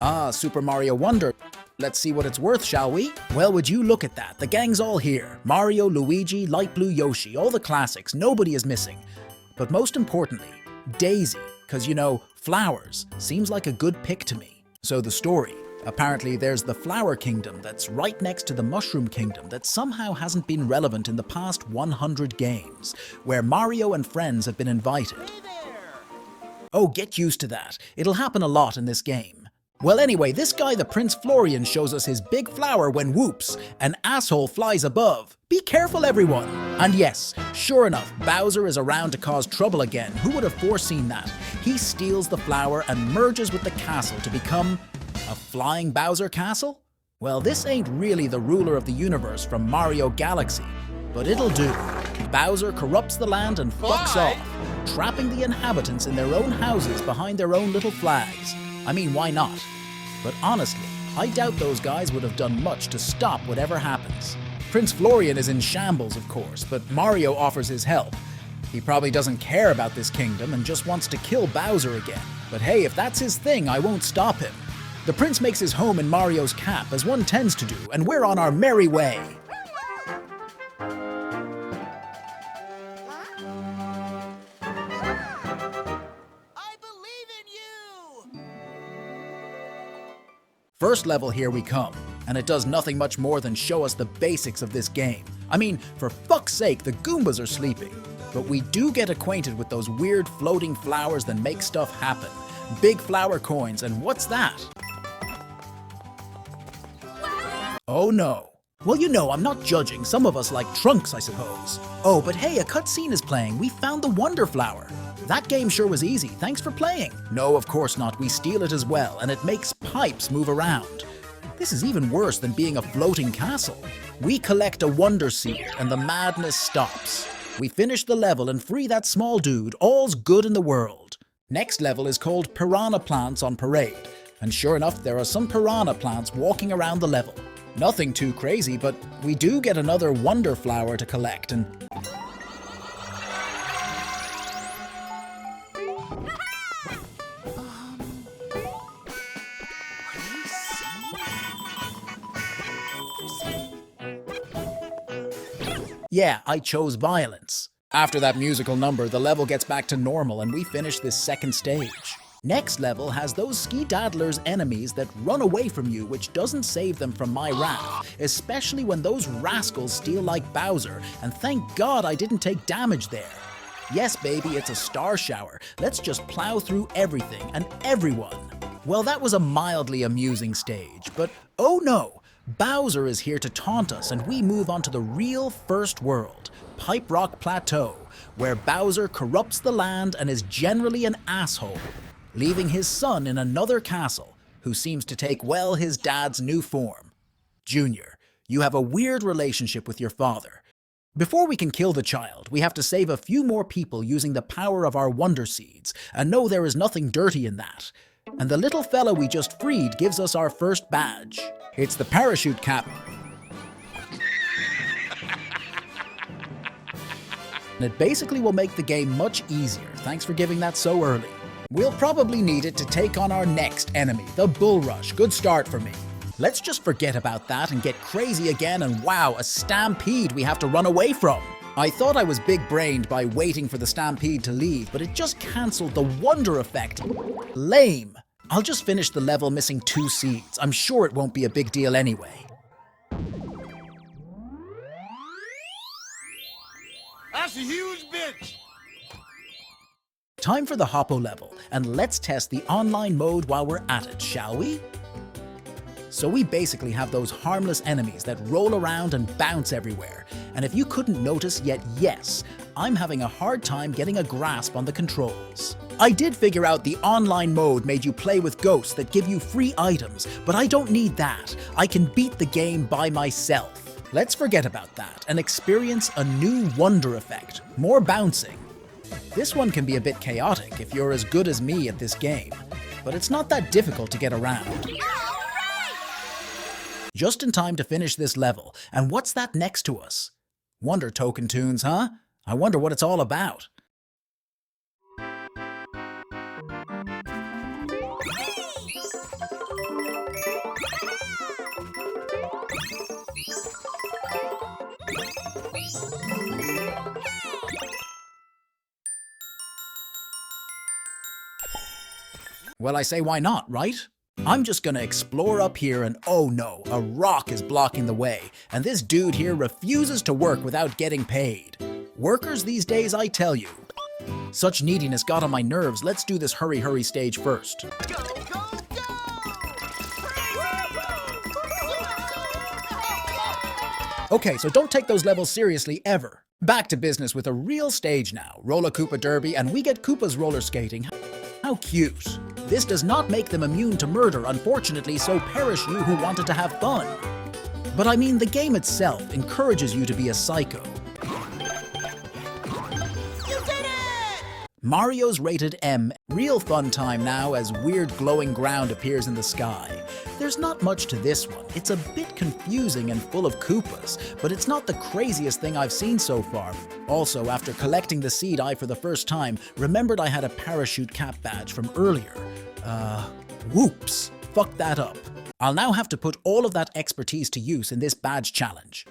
Ah, Super Mario Wonder. Let's see what it's worth, shall we? Well, would you look at that? The gang's all here. Mario, Luigi, Light Blue Yoshi, all the classics. Nobody is missing. But most importantly, Daisy. Because, you know, flowers seems like a good pick to me. So the story. Apparently there's the Flower Kingdom that's right next to the Mushroom Kingdom that somehow hasn't been relevant in the past 100 games, where Mario and friends have been invited. Oh, get used to that. It'll happen a lot in this game. Well anyway, this guy, the Prince Florian, shows us his big flower when whoops, an asshole flies above. Be careful everyone! And yes, sure enough, Bowser is around to cause trouble again. Who would have foreseen that? He steals the flower and merges with the castle to become a flying Bowser castle? Well, this ain't really the ruler of the universe from Mario Galaxy, but it'll do. Bowser corrupts the land and fucks off, trapping the inhabitants in their own houses behind their own little flags. I mean, why not? But honestly, I doubt those guys would have done much to stop whatever happens. Prince Florian is in shambles, of course, but Mario offers his help. He probably doesn't care about this kingdom and just wants to kill Bowser again. But hey, if that's his thing, I won't stop him. The prince makes his home in Mario's cap, as one tends to do, and we're on our merry way. First level, here we come, and it does nothing much more than show us the basics of this game. I mean, for fuck's sake, the Goombas are sleeping. But we do get acquainted with those weird floating flowers that make stuff happen. Big flower coins, and what's that? Oh no. Well, you know, I'm not judging. Some of us like trunks, I suppose. Oh, but hey, a cutscene is playing. We found the Wonder Flower. That game sure was easy. Thanks for playing. No, of course not. We steal it as well, and it makes pipes move around. This is even worse than being a floating castle. We collect a Wonder Seed, and the madness stops. We finish the level and free that small dude. All's good in the world. Next level is called Piranha Plants on Parade. And sure enough, there are some piranha plants walking around the level. Nothing too crazy, but we do get another Wonder Flower to collect, and yeah, I chose violence. After that musical number, the level gets back to normal and we finish this second stage. Next level has those ski-daddlers enemies that run away from you, which doesn't save them from my wrath, especially when those rascals steal like Bowser, and thank God I didn't take damage there. Yes, baby, it's a star shower. Let's just plow through everything and everyone. Well, that was a mildly amusing stage, but oh no! Bowser is here to taunt us, and we move on to the real first world, Pipe Rock Plateau, where Bowser corrupts the land and is generally an asshole, leaving his son in another castle, who seems to take well his dad's new form. Junior, you have a weird relationship with your father. Before we can kill the child, we have to save a few more people using the power of our Wonder Seeds, and no, there is nothing dirty in that. And the little fella we just freed gives us our first badge. It's the parachute cap. And it basically will make the game much easier. Thanks for giving that so early. We'll probably need it to take on our next enemy, the Bull Rush. Good start for me. Let's just forget about that and get crazy again, and wow, a stampede we have to run away from. I thought I was big-brained by waiting for the stampede to leave, but it just cancelled the wonder effect. Lame. I'll just finish the level missing 2 seeds. I'm sure it won't be a big deal anyway. That's a huge bitch! Time for the Hoppo level, and let's test the online mode while we're at it, shall we? So we basically have those harmless enemies that roll around and bounce everywhere. And if you couldn't notice yet, yes, I'm having a hard time getting a grasp on the controls. I did figure out the online mode made you play with ghosts that give you free items, but I don't need that. I can beat the game by myself. Let's forget about that and experience a new wonder effect, more bouncing. This one can be a bit chaotic if you're as good as me at this game, but it's not that difficult to get around. Just in time to finish this level, and what's that next to us? Wonder Token Tunes, huh? I wonder what it's all about. Well, I say why not, right? I'm just gonna explore up here and oh no, a rock is blocking the way, and this dude here refuses to work without getting paid. Workers these days, I tell you. Such neediness got on my nerves. Let's do this hurry stage first. Go, go, go! Okay, so don't take those levels seriously ever. Back to business with a real stage now. Roller Koopa Derby, and we get Koopas roller skating. How cute. This does not make them immune to murder, unfortunately, so perish you who wanted to have fun. But I mean, the game itself encourages you to be a psycho. You did it! Mario's rated M. Real fun time now as weird glowing ground appears in the sky. There's not much to this one. It's a bit confusing and full of Koopas, but it's not the craziest thing I've seen so far. Also, after collecting the seed eye for the first time, remembered I had a parachute cap badge from earlier. Whoops. Fucked that up. I'll now have to put all of that expertise to use in this badge challenge.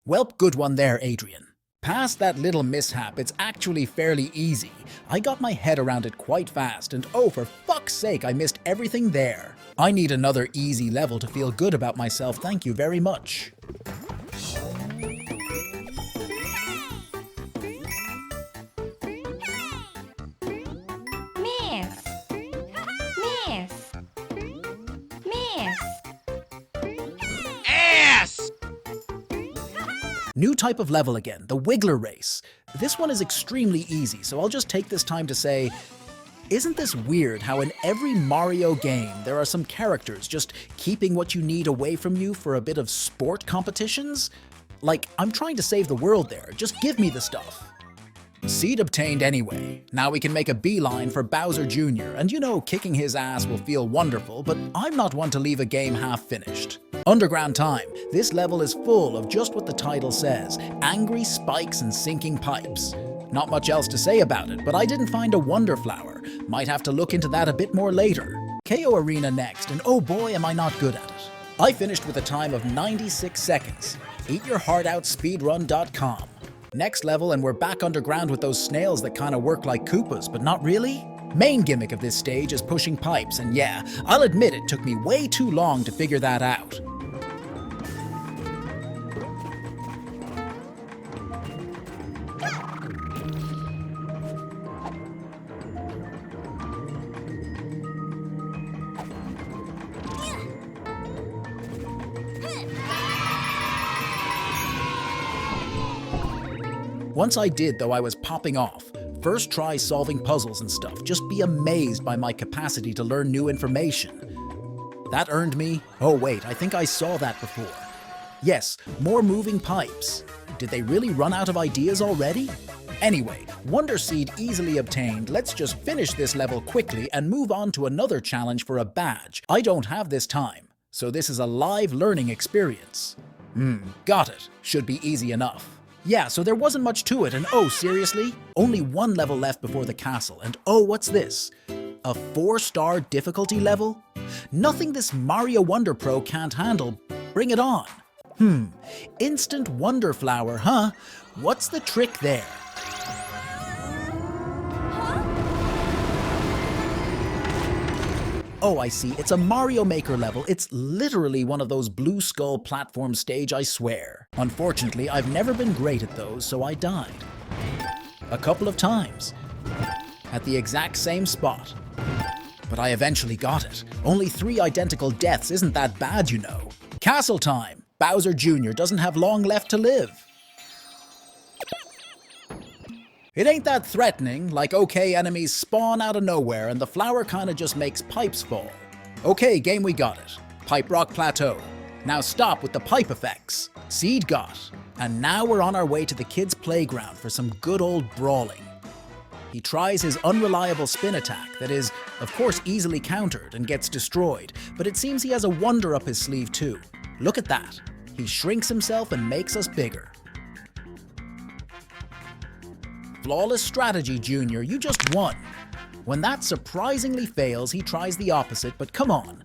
Welp, good one there, Adrian. Past that little mishap, it's actually fairly easy. I got my head around it quite fast, and oh, for fuck's sake, I missed everything there. I need another easy level to feel good about myself, thank you very much. Miss! Miss! Miss! Ass! New type of level again, the Wiggler Race. This one is extremely easy, so I'll just take this time to say, isn't this weird how in every Mario game there are some characters just keeping what you need away from you for a bit of sport competitions? Like, I'm trying to save the world there, just give me the stuff. Seed obtained anyway. Now we can make a beeline for Bowser Jr., and you know kicking his ass will feel wonderful, but I'm not one to leave a game half finished. Underground time. This level is full of just what the title says, angry spikes and sinking pipes. Not much else to say about it, but I didn't find a Wonder Flower. Might have to look into that a bit more later. KO Arena next, and oh boy am I not good at it. I finished with a time of 96 seconds. EatYourHeartOutSpeedrun.com. Next level and we're back underground with those snails that kinda work like Koopas, but not really? Main gimmick of this stage is pushing pipes, and yeah, I'll admit it took me way too long to figure that out. Once I did, though, I was popping off. First try solving puzzles and stuff, just be amazed by my capacity to learn new information. That earned me, oh wait, I think I saw that before. Yes, more moving pipes. Did they really run out of ideas already? Anyway, Wonder Seed easily obtained. Let's just finish this level quickly and move on to another challenge for a badge. I don't have this time, so this is a live learning experience. Got it. Should be easy enough. Yeah, so there wasn't much to it, and oh, seriously? Only one level left before the castle, and oh, what's this? A 4-star difficulty level? Nothing this Mario Wonder Pro can't handle. Bring it on. Instant Wonder Flower, huh? What's the trick there? Oh, I see. It's a Mario Maker level. It's literally one of those blue skull platform stage, I swear. Unfortunately, I've never been great at those, so I died. A couple of times. At the exact same spot. But I eventually got it. Only 3 identical deaths isn't that bad, you know. Castle time! Bowser Jr. doesn't have long left to live. It ain't that threatening, like okay enemies spawn out of nowhere and the flower kinda just makes pipes fall. Okay, game, we got it. Pipe Rock Plateau. Now stop with the pipe effects. Seed got. And now we're on our way to the kids' playground for some good old brawling. He tries his unreliable spin attack that is, of course, easily countered and gets destroyed, but it seems he has a wonder up his sleeve too. Look at that. He shrinks himself and makes us bigger. Flawless strategy, Junior, you just won. When that surprisingly fails, he tries the opposite, but come on.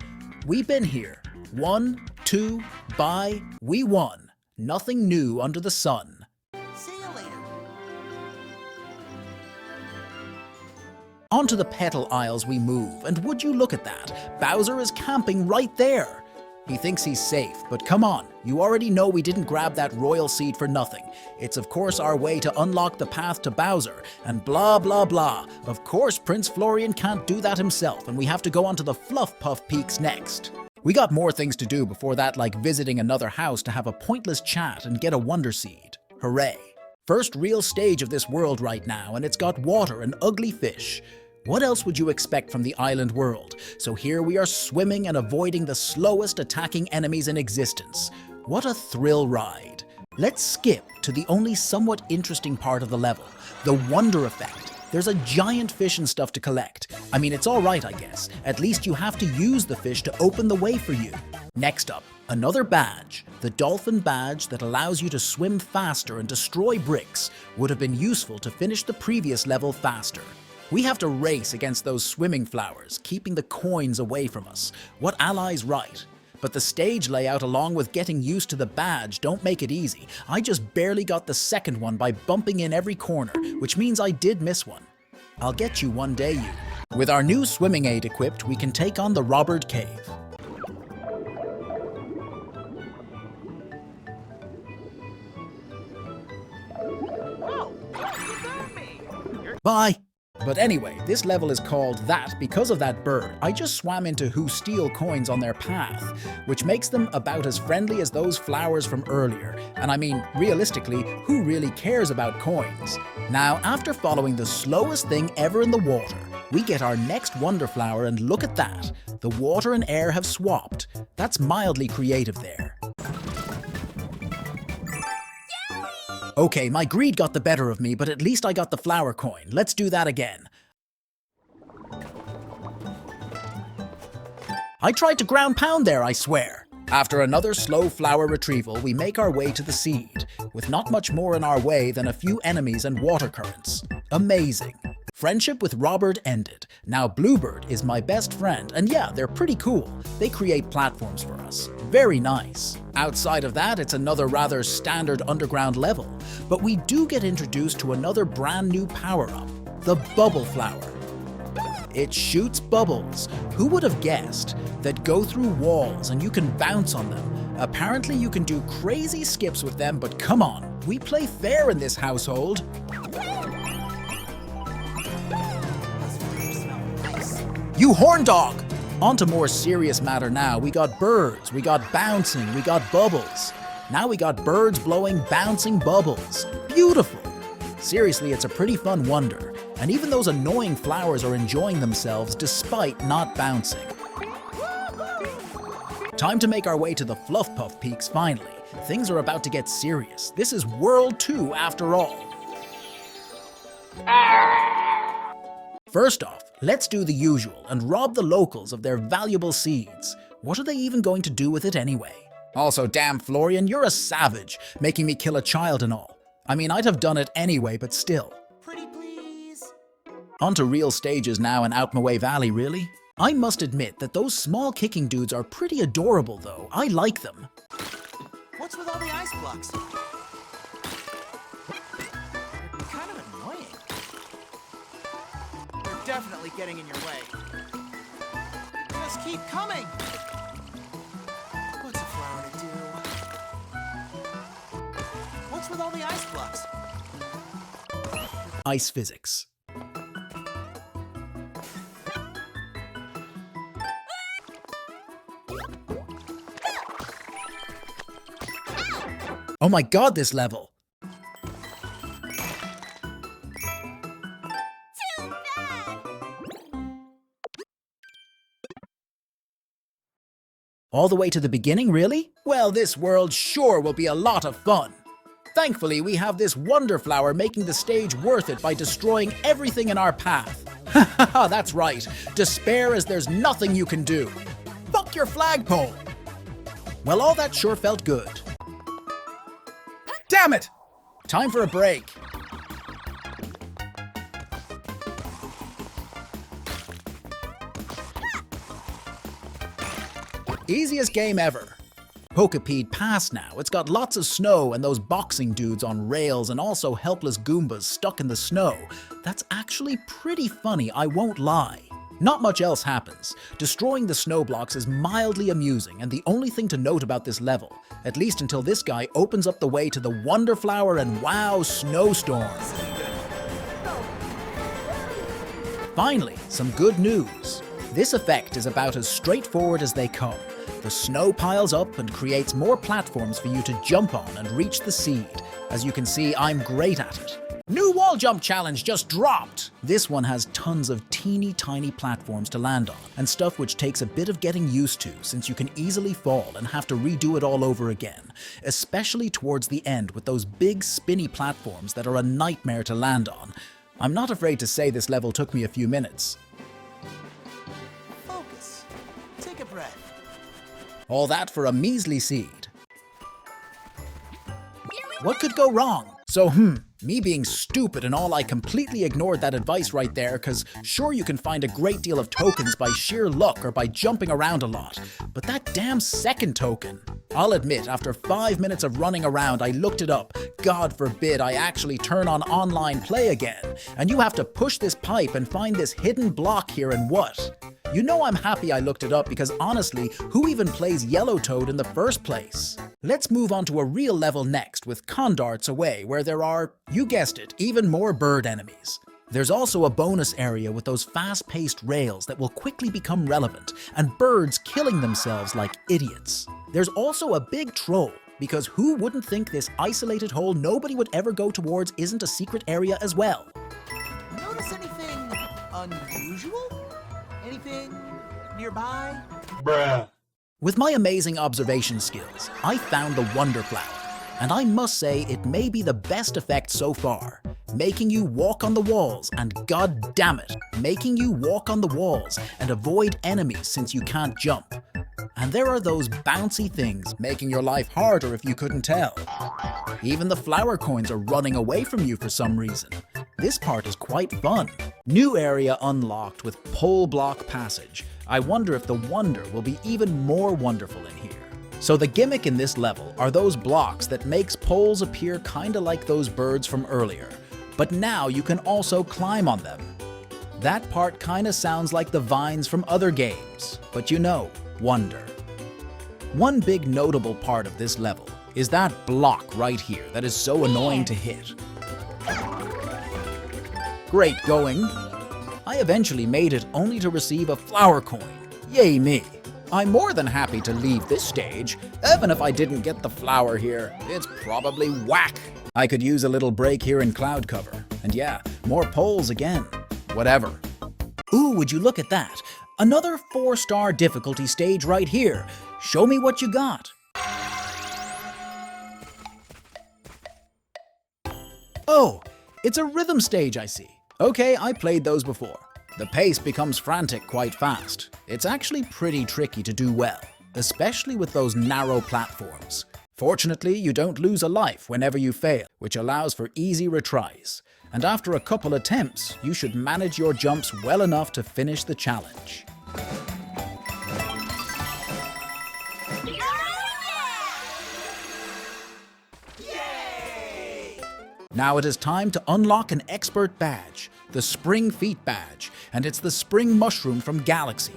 We've been here. 1, 2, bye, we won. Nothing new under the sun. See you later. Onto the petal aisles we move, and would you look at that? Bowser is camping right there. He thinks he's safe, but come on, you already know we didn't grab that royal seed for nothing. It's of course our way to unlock the path to Bowser, and blah blah blah. Of course Prince Florian can't do that himself, and we have to go onto the Fluff Puff Peaks next. We got more things to do before that, like visiting another house to have a pointless chat and get a Wonder Seed. Hooray. First real stage of this world right now, and it's got water and ugly fish. What else would you expect from the island world? So here we are swimming and avoiding the slowest attacking enemies in existence. What a thrill ride. Let's skip to the only somewhat interesting part of the level, the wonder effect. There's a giant fish and stuff to collect. I mean, it's alright, I guess. At least you have to use the fish to open the way for you. Next up, another badge. The dolphin badge that allows you to swim faster and destroy bricks would have been useful to finish the previous level faster. We have to race against those swimming flowers, keeping the coins away from us. What allies right? But the stage layout along with getting used to the badge don't make it easy. I just barely got the second one by bumping in every corner, which means I did miss one. I'll get you one day, you. With our new swimming aid equipped, we can take on the Robert Cave. Bye! But anyway, this level is called that because of that bird. I just swam into who steal coins on their path, which makes them about as friendly as those flowers from earlier. And I mean, realistically, who really cares about coins? Now, after following the slowest thing ever in the water, we get our next wonder flower, and look at that. The water and air have swapped. That's mildly creative there. Okay, my greed got the better of me, but at least I got the flower coin. Let's do that again. I tried to ground pound there, I swear. After another slow flower retrieval, we make our way to the seed, with not much more in our way than a few enemies and water currents. Amazing. Friendship with Robert ended. Now Bluebird is my best friend, and yeah, they're pretty cool. They create platforms for us. Very nice. Outside of that, it's another rather standard underground level, but we do get introduced to another brand new power-up, the Bubble Flower. It shoots bubbles. Who would have guessed that go through walls and you can bounce on them? Apparently you can do crazy skips with them, but come on, we play fair in this household. You horn dog! On to more serious matter now. We got birds, we got bouncing, we got bubbles. Now we got birds blowing bouncing bubbles. Beautiful! Seriously, it's a pretty fun wonder. And even those annoying flowers are enjoying themselves despite not bouncing. Time to make our way to the Fluff Puff Peaks finally. Things are about to get serious. This is World 2 after all. First off, let's do the usual and rob the locals of their valuable seeds. What are they even going to do with it anyway? Also, damn Florian, you're a savage, making me kill a child and all. I mean, I'd have done it anyway, but still. Pretty please. Onto real stages now in Out My Way Valley, really? I must admit that those small kicking dudes are pretty adorable though. I like them. What's with all the ice blocks? They're kind of annoying. They're definitely getting in your way. Just keep coming. What's a flower to do? What's with all the ice blocks? Ice physics. Oh my god, this level! All the way to the beginning, really? Well, this world sure will be a lot of fun. Thankfully, we have this wonder flower making the stage worth it by destroying everything in our path. Haha, that's right. Despair as there's nothing you can do. Fuck your flagpole! Well, all that sure felt good. Damn it! Time for a break. Easiest game ever. Pokepede Pass now. It's got lots of snow and those boxing dudes on rails and also helpless Goombas stuck in the snow. That's actually pretty funny, I won't lie. Not much else happens. Destroying the snow blocks is mildly amusing, and the only thing to note about this level, at least until this guy opens up the way to the Wonder Flower and wow snowstorm. Finally, some good news. This effect is about as straightforward as they come. The snow piles up and creates more platforms for you to jump on and reach the seed. As you can see, I'm great at it. New wall jump challenge just dropped! This one has tons of teeny tiny platforms to land on, and stuff which takes a bit of getting used to since you can easily fall and have to redo it all over again, especially towards the end with those big spinny platforms that are a nightmare to land on. I'm not afraid to say this level took me a few minutes. Focus. Take a breath. All that for a measly seed. What could go wrong? So, me being stupid and all, I completely ignored that advice right there, cause sure you can find a great deal of tokens by sheer luck or by jumping around a lot, but that damn second token. I'll admit, after 5 minutes of running around, I looked it up. God forbid I actually turn on online play again, and you have to push this pipe and find this hidden block here and what? You know I'm happy I looked it up because honestly, who even plays Yellow Toad in the first place? Let's move on to a real level next with Condarts Away, where there are, you guessed it, even more bird enemies. There's also a bonus area with those fast-paced rails that will quickly become relevant, and birds killing themselves like idiots. There's also a big troll, because who wouldn't think this isolated hole nobody would ever go towards isn't a secret area as well? Notice anything unusual? Anything nearby? Bruh. With my amazing observation skills, I found the Wonder Flower, and I must say it may be the best effect so far, making you walk on the walls and god damn it, making you walk on the walls and avoid enemies since you can't jump. And there are those bouncy things making your life harder if you couldn't tell. Even the flower coins are running away from you for some reason. This part is quite fun. New area unlocked with pole block passage. I wonder if the wonder will be even more wonderful in here. So the gimmick in this level are those blocks that makes poles appear kinda like those birds from earlier, but now you can also climb on them. That part kinda sounds like the vines from other games, but you know, wonder. One big notable part of this level is that block right here that is so annoying to hit. Great going. I eventually made it only to receive a flower coin. Yay me. I'm more than happy to leave this stage, even if I didn't get the flower here. It's probably whack. I could use a little break here in cloud cover. And yeah, more poles again. Whatever. Ooh, would you look at that? Another 4-star difficulty stage right here. Show me what you got. Oh, it's a rhythm stage I see. Okay, I played those before. The pace becomes frantic quite fast. It's actually pretty tricky to do well, especially with those narrow platforms. Fortunately, you don't lose a life whenever you fail, which allows for easy retries. And after a couple attempts, you should manage your jumps well enough to finish the challenge. Now it is time to unlock an expert badge, the Spring Feet badge, and it's the Spring Mushroom from Galaxy.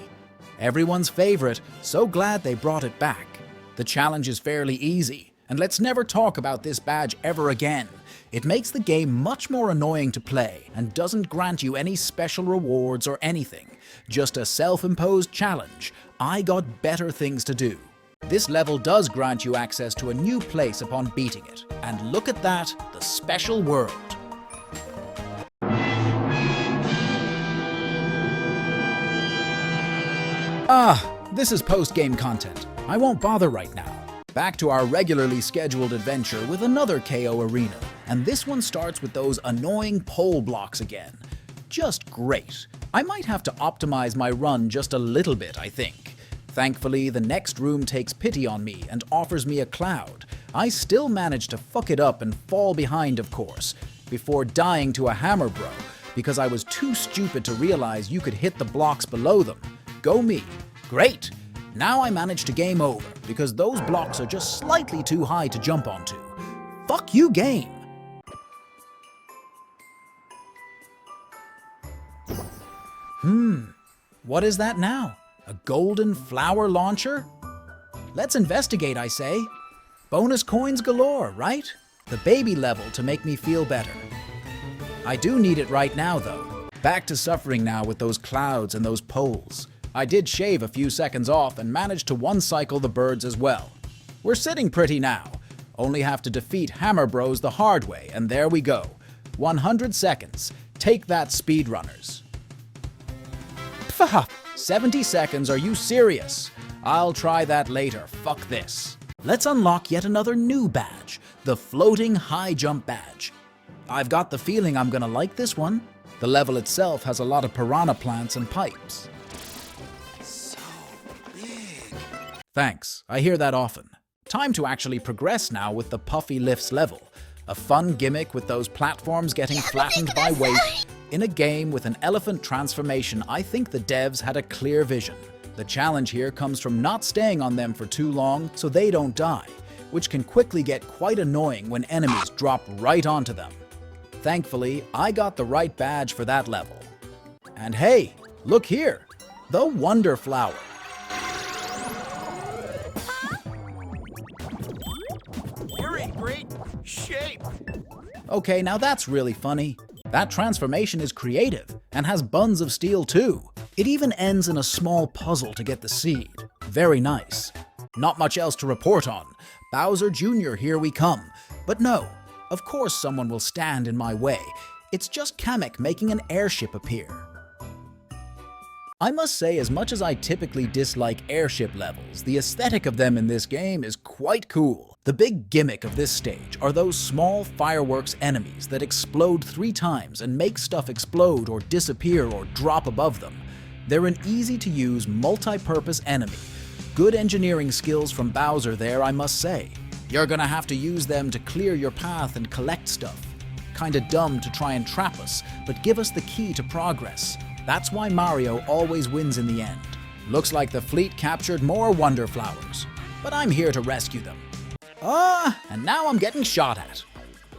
Everyone's favorite, so glad they brought it back. The challenge is fairly easy, and let's never talk about this badge ever again. It makes the game much more annoying to play and doesn't grant you any special rewards or anything. Just a self-imposed challenge. I got better things to do. This level does grant you access to a new place upon beating it. And look at that, the special world. This is post-game content. I won't bother right now. Back to our regularly scheduled adventure with another KO arena. And this one starts with those annoying pole blocks again. Just great. I might have to optimize my run just a little bit, I think. Thankfully, the next room takes pity on me and offers me a cloud. I still manage to fuck it up and fall behind, of course, before dying to a hammer bro, because I was too stupid to realize you could hit the blocks below them. Go me. Great. Now I managed to game over because those blocks are just slightly too high to jump onto. Fuck you, game! What is that now? A golden flower launcher? Let's investigate, I say. Bonus coins galore, right? The baby level to make me feel better. I do need it right now, though. Back to suffering now with those clouds and those poles. I did shave a few seconds off and managed to one-cycle the birds as well. We're sitting pretty now. Only have to defeat Hammer Bros the hard way, and there we go. 100 seconds. Take that, speedrunners. Pfft, 70 seconds, are you serious? I'll try that later, fuck this. Let's unlock yet another new badge, the floating high jump badge. I've got the feeling I'm gonna like this one. The level itself has a lot of piranha plants and pipes. So big. Thanks, I hear that often. Time to actually progress now with the Puffy Lifts level. A fun gimmick with those platforms getting flattened by weight. In a game with an elephant transformation, I think the devs had a clear vision. The challenge here comes from not staying on them for too long so they don't die, which can quickly get quite annoying when enemies drop right onto them. Thankfully, I got the right badge for that level. And hey, look here, the Wonder Flower. You're in great shape. Okay, now that's really funny. That transformation is creative and has buns of steel too. It even ends in a small puzzle to get the seed. Very nice. Not much else to report on. Bowser Jr., here we come. But no, of course someone will stand in my way. It's just Kamek making an airship appear. I must say, as much as I typically dislike airship levels, the aesthetic of them in this game is quite cool. The big gimmick of this stage are those small fireworks enemies that explode 3 times and make stuff explode or disappear or drop above them. They're an easy-to-use, multi-purpose enemy. Good engineering skills from Bowser there, I must say. You're gonna have to use them to clear your path and collect stuff. Kinda dumb to try and trap us, but give us the key to progress. That's why Mario always wins in the end. Looks like the fleet captured more Wonder Flowers, but I'm here to rescue them. And now I'm getting shot at.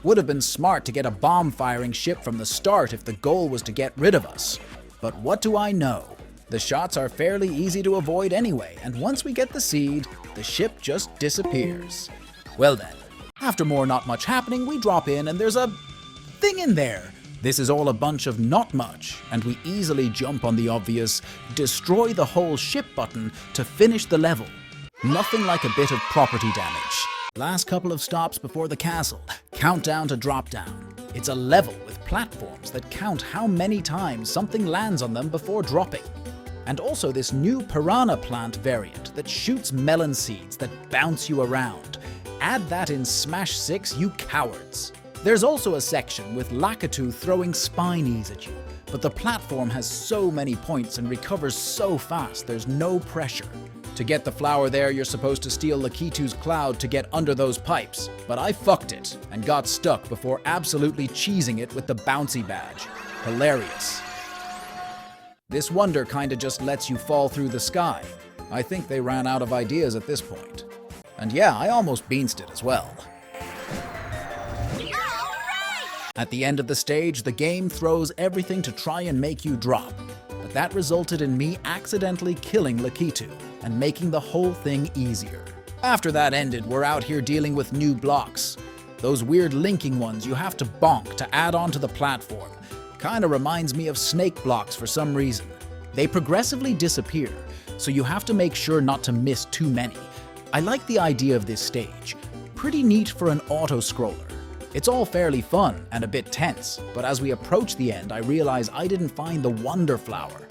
Would have been smart to get a bomb-firing ship from the start if the goal was to get rid of us. But what do I know? The shots are fairly easy to avoid anyway, and once we get the seed, the ship just disappears. Well then, after more not much happening, we drop in and there's a thing in there. This is all a bunch of not much, and we easily jump on the obvious destroy the whole ship button to finish the level. Nothing like a bit of property damage. Last couple of stops before the castle, countdown to drop down. It's a level with platforms that count how many times something lands on them before dropping. And also this new piranha plant variant that shoots melon seeds that bounce you around. Add that in Smash 6, you cowards. There's also a section with Lakitu throwing spinies at you, but the platform has so many points and recovers so fast there's no pressure. To get the flower there, you're supposed to steal Lakitu's cloud to get under those pipes, but I fucked it and got stuck before absolutely cheesing it with the bouncy badge. Hilarious. This wonder kinda just lets you fall through the sky. I think they ran out of ideas at this point. And yeah, I almost beansed it as well. At the end of the stage, the game throws everything to try and make you drop, but that resulted in me accidentally killing Lakitu and making the whole thing easier. After that ended, we're out here dealing with new blocks. Those weird linking ones you have to bonk to add onto the platform. Kinda reminds me of snake blocks for some reason. They progressively disappear, so you have to make sure not to miss too many. I like the idea of this stage. Pretty neat for an auto-scroller. It's all fairly fun and a bit tense, but as we approach the end, I realize I didn't find the Wonder Flower.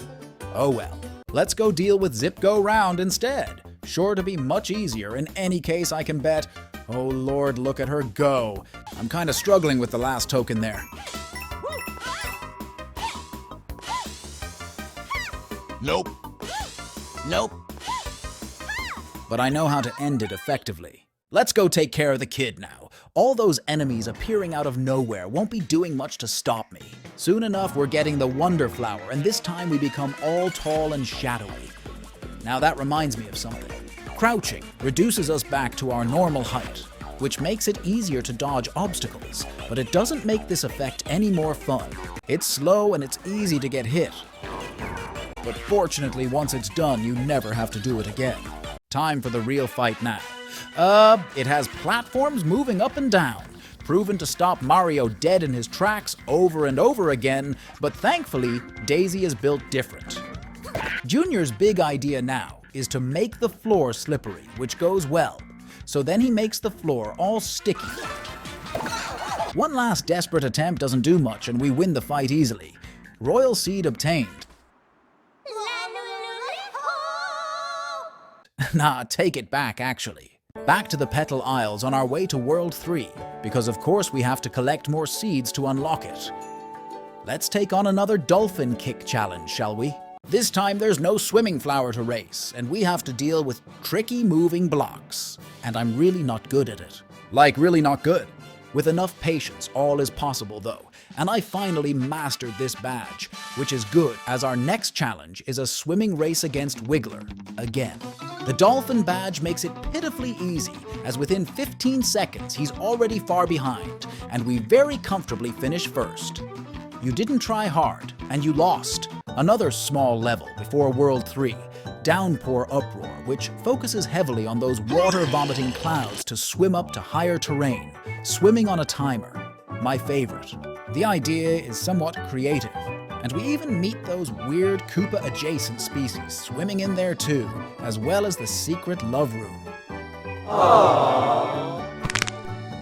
Oh well. Let's go deal with Zip Go Round instead. Sure to be much easier. In any case, I can bet. Oh lord, look at her go. I'm kinda struggling with the last token there. Nope. Nope. But I know how to end it effectively. Let's go take care of the kid now. All those enemies appearing out of nowhere won't be doing much to stop me. Soon enough, we're getting the Wonder Flower, and this time we become all tall and shadowy. Now that reminds me of something. Crouching reduces us back to our normal height, which makes it easier to dodge obstacles, but it doesn't make this effect any more fun. It's slow and it's easy to get hit. But fortunately, once it's done, you never have to do it again. Time for the real fight now. It has platforms moving up and down, proven to stop Mario dead in his tracks over and over again, but thankfully, Daisy is built different. Junior's big idea now is to make the floor slippery, which goes well. So then he makes the floor all sticky. One last desperate attempt doesn't do much and we win the fight easily. Royal Seed obtained. Nah, take it back actually. Back to the Petal Isles on our way to World 3, because of course we have to collect more seeds to unlock it. Let's take on another dolphin kick challenge, shall we? This time there's no swimming flower to race, and we have to deal with tricky moving blocks. And I'm really not good at it. Like really not good. With enough patience, all is possible though, and I finally mastered this badge, which is good as our next challenge is a swimming race against Wiggler, again. The dolphin badge makes it pitifully easy, as within 15 seconds he's already far behind, and we very comfortably finish first. You didn't try hard, and you lost. Another small level before World 3, Downpour Uproar, which focuses heavily on those water-vomiting clouds to swim up to higher terrain, swimming on a timer. My favorite. The idea is somewhat creative, and we even meet those weird Koopa-adjacent species swimming in there too, as well as the secret love room. Aww.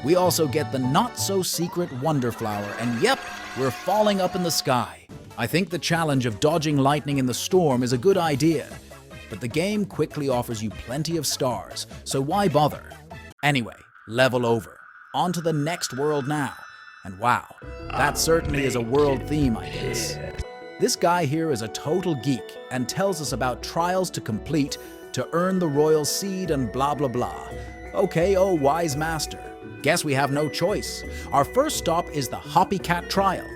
We also get the not-so-secret Wonder Flower, and yep, we're falling up in the sky. I think the challenge of dodging lightning in the storm is a good idea, but the game quickly offers you plenty of stars, so why bother? Anyway, level over. On to the next world now. And wow, that certainly is a world theme, I guess. This guy here is a total geek and tells us about trials to complete to earn the royal seed and blah blah blah. Okay, oh wise master. Guess we have no choice. Our first stop is the Hoppycat trial.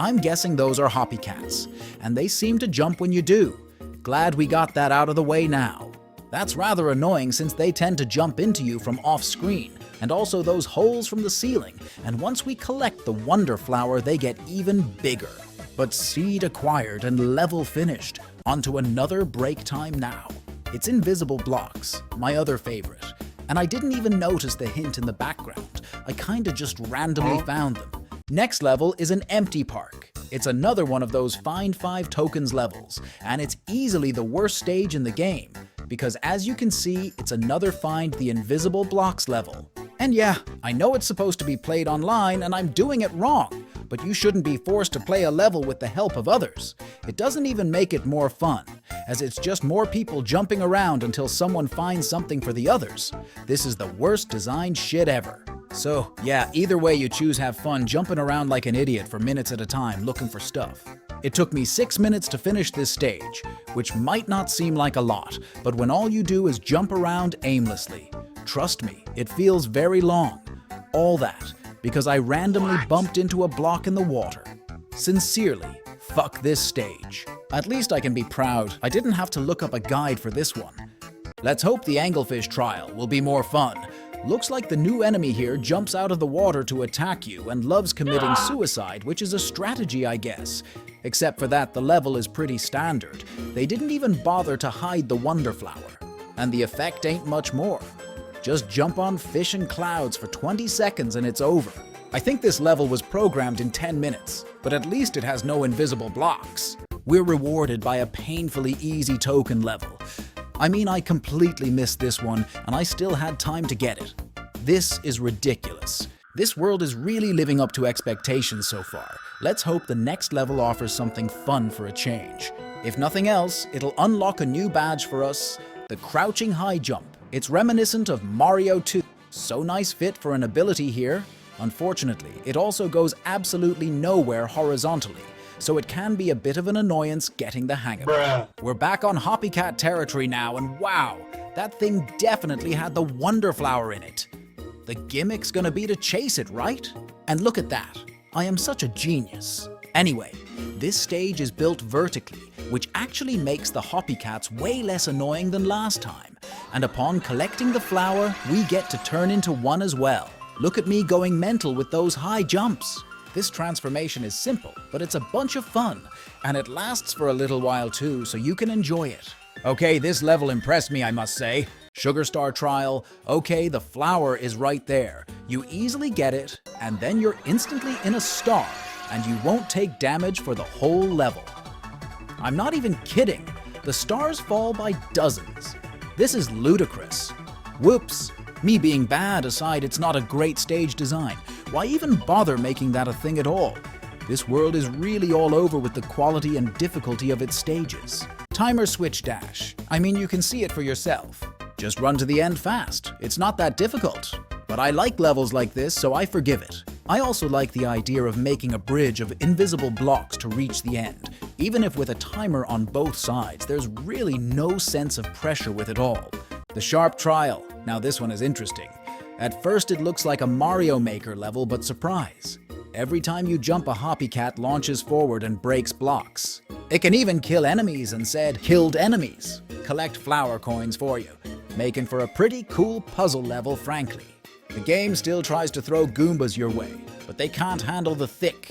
I'm guessing those are Hoppycats, and they seem to jump when you do. Glad we got that out of the way now. That's rather annoying since they tend to jump into you from off-screen, and also those holes from the ceiling, and once we collect the Wonder Flower, they get even bigger. But seed acquired and level finished. Onto another break time now. It's invisible blocks, my other favorite, and I didn't even notice the hint in the background. I kinda just randomly found them. Next level is an empty park. It's another one of those find 5 tokens levels, and it's easily the worst stage in the game, because as you can see, it's another find the invisible blocks level. And yeah, I know it's supposed to be played online and I'm doing it wrong, but you shouldn't be forced to play a level with the help of others. It doesn't even make it more fun, as it's just more people jumping around until someone finds something for the others. This is the worst designed shit ever. So yeah, either way you choose, have fun jumping around like an idiot for minutes at a time looking for stuff. It took me 6 minutes to finish this stage, which might not seem like a lot, but when all you do is jump around aimlessly, trust me, it feels very long. All that because I randomly bumped into a block in the water. Sincerely, fuck this stage. At least I can be proud I didn't have to look up a guide for this one. Let's hope the anglefish trial will be more fun. Looks like the new enemy here jumps out of the water to attack you and loves committing suicide, which is a strategy, I guess. Except for that, the level is pretty standard. They didn't even bother to hide the Wonder Flower. And the effect ain't much more. Just jump on fish and clouds for 20 seconds and it's over. I think this level was programmed in 10 minutes, but at least it has no invisible blocks. We're rewarded by a painfully easy token level. I mean, I completely missed this one, and I still had time to get it. This is ridiculous. This world is really living up to expectations so far. Let's hope the next level offers something fun for a change. If nothing else, it'll unlock a new badge for us, the Crouching High Jump. It's reminiscent of Mario 2. So nice fit for an ability here. Unfortunately, it also goes absolutely nowhere horizontally, so it can be a bit of an annoyance getting the hang of it. We're back on Hoppycat territory now, and wow, that thing definitely had the Wonder Flower in it. The gimmick's gonna be to chase it, right? And look at that. I am such a genius. Anyway, This stage is built vertically, which actually makes the Hoppycats way less annoying than last time. And upon collecting the flower, we get to turn into one as well. Look at me going mental with those high jumps. This transformation is simple, but it's a bunch of fun, and it lasts for a little while too, so you can enjoy it. Okay, this level impressed me, I must say. Sugar Star Trial. Okay, the flower is right there. You easily get it, and then you're instantly in a star, and you won't take damage for the whole level. I'm not even kidding. The stars fall by dozens. This is ludicrous. Whoops. Me being bad aside, it's not a great stage design. Why even bother making that a thing at all? This world is really all over with the quality and difficulty of its stages. Timer switch dash. I mean, you can see it for yourself. Just run to the end fast. It's not that difficult. But I like levels like this, so I forgive it. I also like the idea of making a bridge of invisible blocks to reach the end. Even if with a timer on both sides, there's really no sense of pressure with it all. The Sharp Trial. Now this one is interesting. At first it looks like a Mario Maker level, but surprise. Every time you jump, a Hoppycat launches forward and breaks blocks. It can even kill enemies and said, "Killed enemies." Collect flower coins for you, making for a pretty cool puzzle level, frankly. The game still tries to throw Goombas your way, but they can't handle the thick.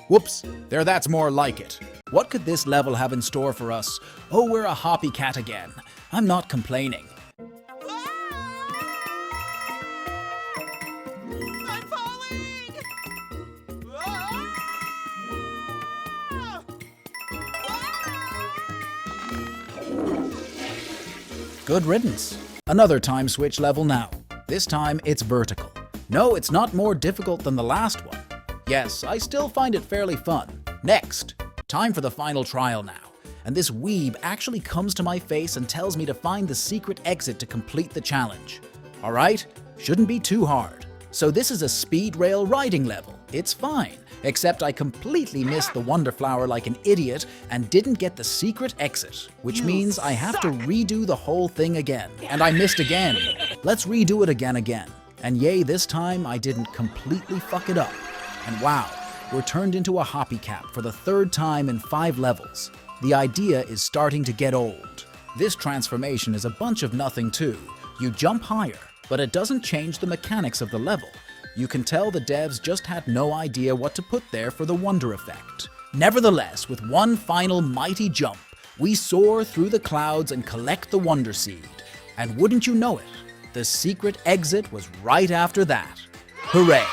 Whoops. That's more like it. What could this level have in store for us? Oh, we're a Hoppycat again. I'm not complaining. I'm falling! Good riddance. Another time switch level now. This time it's vertical. No, it's not more difficult than the last one. Yes, I still find it fairly fun. Next. Time for the final trial now. And this weeb actually comes to my face and tells me to find the secret exit to complete the challenge. Alright, shouldn't be too hard. So this is a speed rail riding level. It's fine, except I completely missed the Wonder Flower like an idiot and didn't get the secret exit, which means I have to redo the whole thing again. And I missed again. Let's redo it again. And yay, this time I didn't completely fuck it up. And wow, we're turned into a Hoppycat for the third time in 5 levels. The idea is starting to get old. This transformation is a bunch of nothing too. You jump higher, but it doesn't change the mechanics of the level. You can tell the devs just had no idea what to put there for the wonder effect. Nevertheless, with one final mighty jump, we soar through the clouds and collect the Wonder Seed. And wouldn't you know it, the secret exit was right after that. Hooray!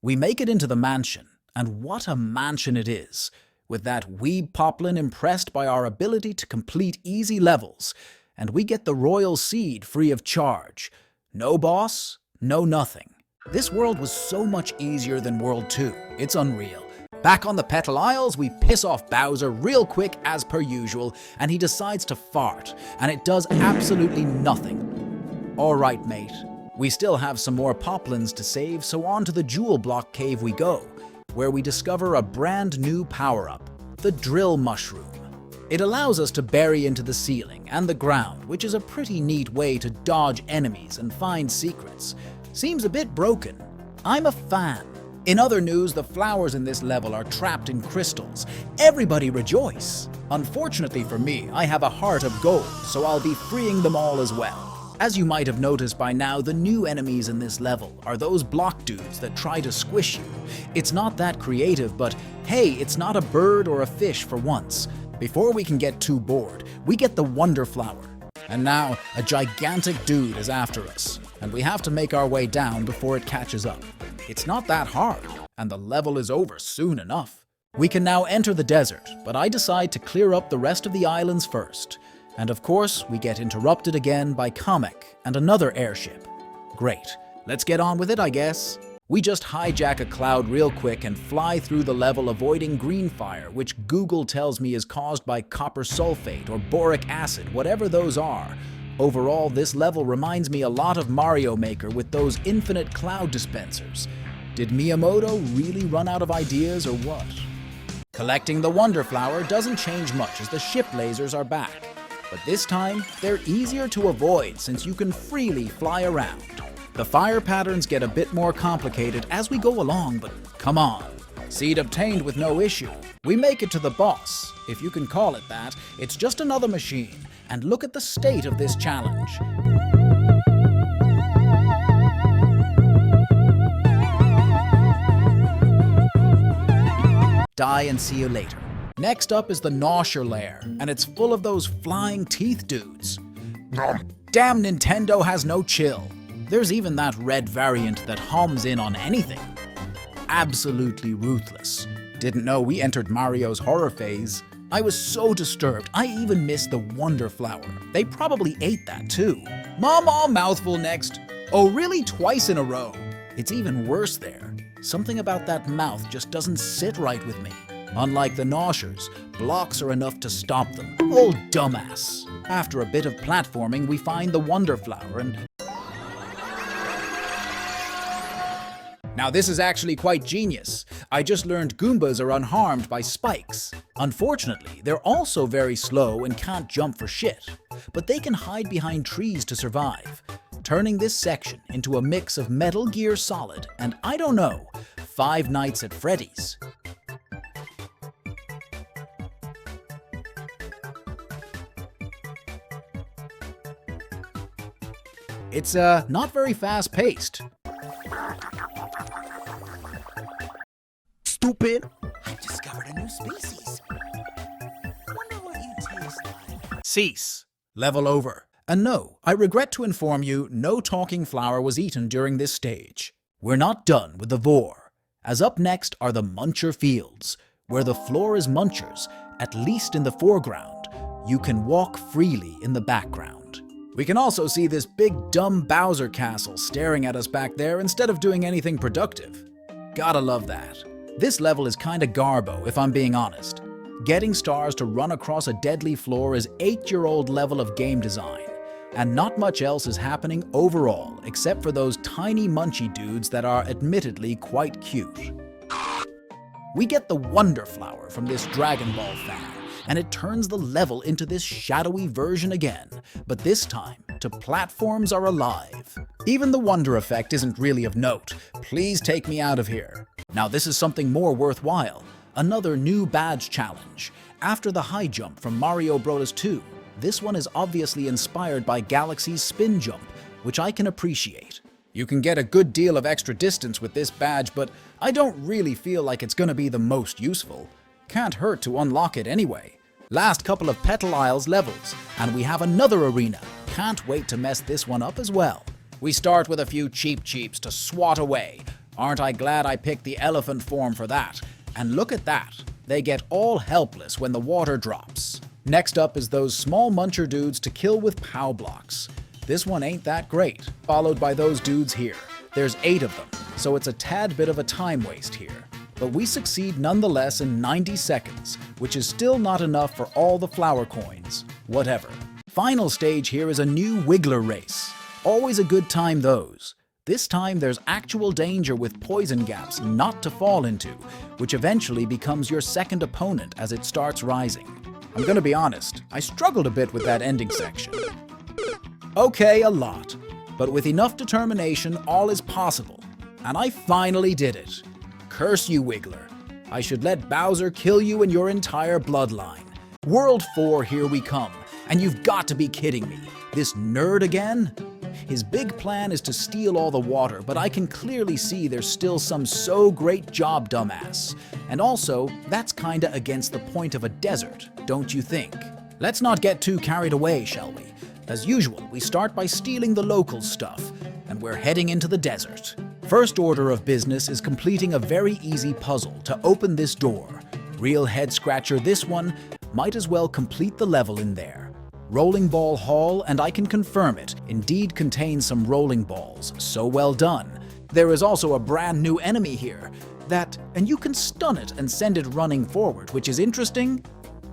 We make it into the mansion, and what a mansion it is, with that weeb poplin impressed by our ability to complete easy levels, and we get the royal seed free of charge. No boss, no nothing. This world was so much easier than World 2, it's unreal. Back on the Petal Isles, we piss off Bowser real quick as per usual, and he decides to fart, and it does absolutely nothing. Alright mate, we still have some more poplins to save, so on to the Jewel Block Cave we go, where we discover a brand new power-up, the Drill Mushroom. It allows us to bury into the ceiling and the ground, which is a pretty neat way to dodge enemies and find secrets. Seems a bit broken. I'm a fan. In other news, the flowers in this level are trapped in crystals. Everybody rejoice! Unfortunately for me, I have a heart of gold, so I'll be freeing them all as well. As you might have noticed by now, the new enemies in this level are those block dudes that try to squish you. It's not that creative, but hey, it's not a bird or a fish for once. Before we can get too bored, we get the Wonder Flower. And now, a gigantic dude is after us, and we have to make our way down before it catches up. It's not that hard, and the level is over soon enough. We can now enter the desert, but I decide to clear up the rest of the islands first. And of course, we get interrupted again by Comic and another airship. Great, let's get on with it, I guess. We just hijack a cloud real quick and fly through the level avoiding green fire, which Google tells me is caused by copper sulfate or boric acid, whatever those are. Overall, this level reminds me a lot of Mario Maker with those infinite cloud dispensers. Did Miyamoto really run out of ideas or what? Collecting the Wonder Flower doesn't change much as the ship lasers are back. But this time, they're easier to avoid since you can freely fly around. The fire patterns get a bit more complicated as we go along, but come on. Seed obtained with no issue. We make it to the boss, if you can call it that. It's just another machine. And look at the state of this challenge. Die and see you later. Next up is the Nosher lair, and it's full of those flying teeth dudes. Damn, Nintendo has no chill. There's even that red variant that homs in on anything. Absolutely ruthless. Didn't know we entered Mario's horror phase. I was so disturbed, I even missed the Wonder Flower. They probably ate that too. Mama, mouthful next. Oh really, twice in a row? It's even worse there. Something about that mouth just doesn't sit right with me. Unlike the Noshers, blocks are enough to stop them. Oh dumbass. After a bit of platforming, we find the Wonder Flower and... Now this is actually quite genius. I just learned Goombas are unharmed by spikes. Unfortunately, they're also very slow and can't jump for shit. But they can hide behind trees to survive, turning this section into a mix of Metal Gear Solid and, I don't know, Five Nights at Freddy's. It's not very fast-paced. Stupid! I discovered a new species. Wonder what you taste like. Cease. Level over. And no, I regret to inform you, no talking flower was eaten during this stage. We're not done with the Vor, as up next are the Muncher Fields, where the floor is Munchers, at least in the foreground. You can walk freely in the background. We can also see this big dumb Bowser castle staring at us back there instead of doing anything productive. Gotta love that. This level is kinda garbo, if I'm being honest. Getting stars to run across a deadly floor is 8-year-old level of game design, and not much else is happening overall except for those tiny munchy dudes that are admittedly quite cute. We get the Wonder Flower from this Dragon Ball fan, and it turns the level into this shadowy version again, but this time to platforms are alive. Even the Wonder effect isn't really of note. Please take me out of here. Now this is something more worthwhile. Another new badge challenge. After the high jump from Mario Bros. 2, this one is obviously inspired by Galaxy's spin jump, which I can appreciate. You can get a good deal of extra distance with this badge, but I don't really feel like it's gonna be the most useful. Can't hurt to unlock it anyway. Last couple of Petal Isles levels, and we have another arena. Can't wait to mess this one up as well. We start with a few cheap cheeps to swat away. Aren't I glad I picked the elephant form for that? And look at that. They get all helpless when the water drops. Next up is those small muncher dudes to kill with POW blocks. This one ain't that great, followed by those dudes here. There's 8 of them, so it's a tad bit of a time waste here. But we succeed nonetheless in 90 seconds, which is still not enough for all the flower coins. Whatever. Final stage here is a new Wiggler race. Always a good time those. This time there's actual danger with poison gaps not to fall into, which eventually becomes your second opponent as it starts rising. I'm gonna be honest, I struggled a bit with that ending section. Okay, a lot. But with enough determination, all is possible. And I finally did it. Curse you, Wiggler. I should let Bowser kill you and your entire bloodline. World 4, here we come. And you've got to be kidding me. This nerd again? His big plan is to steal all the water, but I can clearly see there's still some so great job, dumbass. And also, that's kinda against the point of a desert, don't you think? Let's not get too carried away, shall we? As usual, we start by stealing the local stuff, and we're heading into the desert. First order of business is completing a very easy puzzle to open this door. Real head scratcher this one, might as well complete the level in there. Rolling Ball Hall, and I can confirm it, indeed contains some rolling balls, so well done. There is also a brand new enemy here, and you can stun it and send it running forward, which is interesting.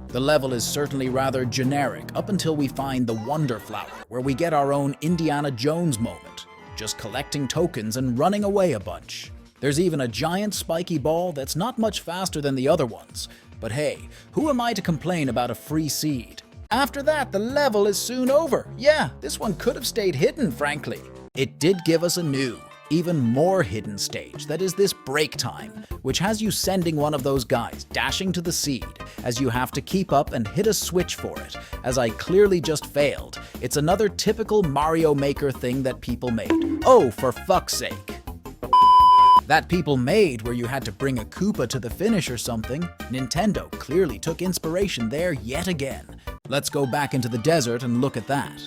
The level is certainly rather generic up until we find the Wonder Flower, where we get our own Indiana Jones moment, just collecting tokens and running away a bunch. There's even a giant spiky ball that's not much faster than the other ones, but hey, who am I to complain about a free seed? After that, the level is soon over. Yeah, this one could have stayed hidden, frankly. It did give us a new even more hidden stage that is this break time, which has you sending one of those guys dashing to the seed as you have to keep up and hit a switch for it, as I clearly just failed. It's another typical Mario Maker thing that people made. Oh, for fuck's sake. That people made where you had to bring a Koopa to the finish or something. Nintendo clearly took inspiration there yet again. Let's go back into the desert and look at that.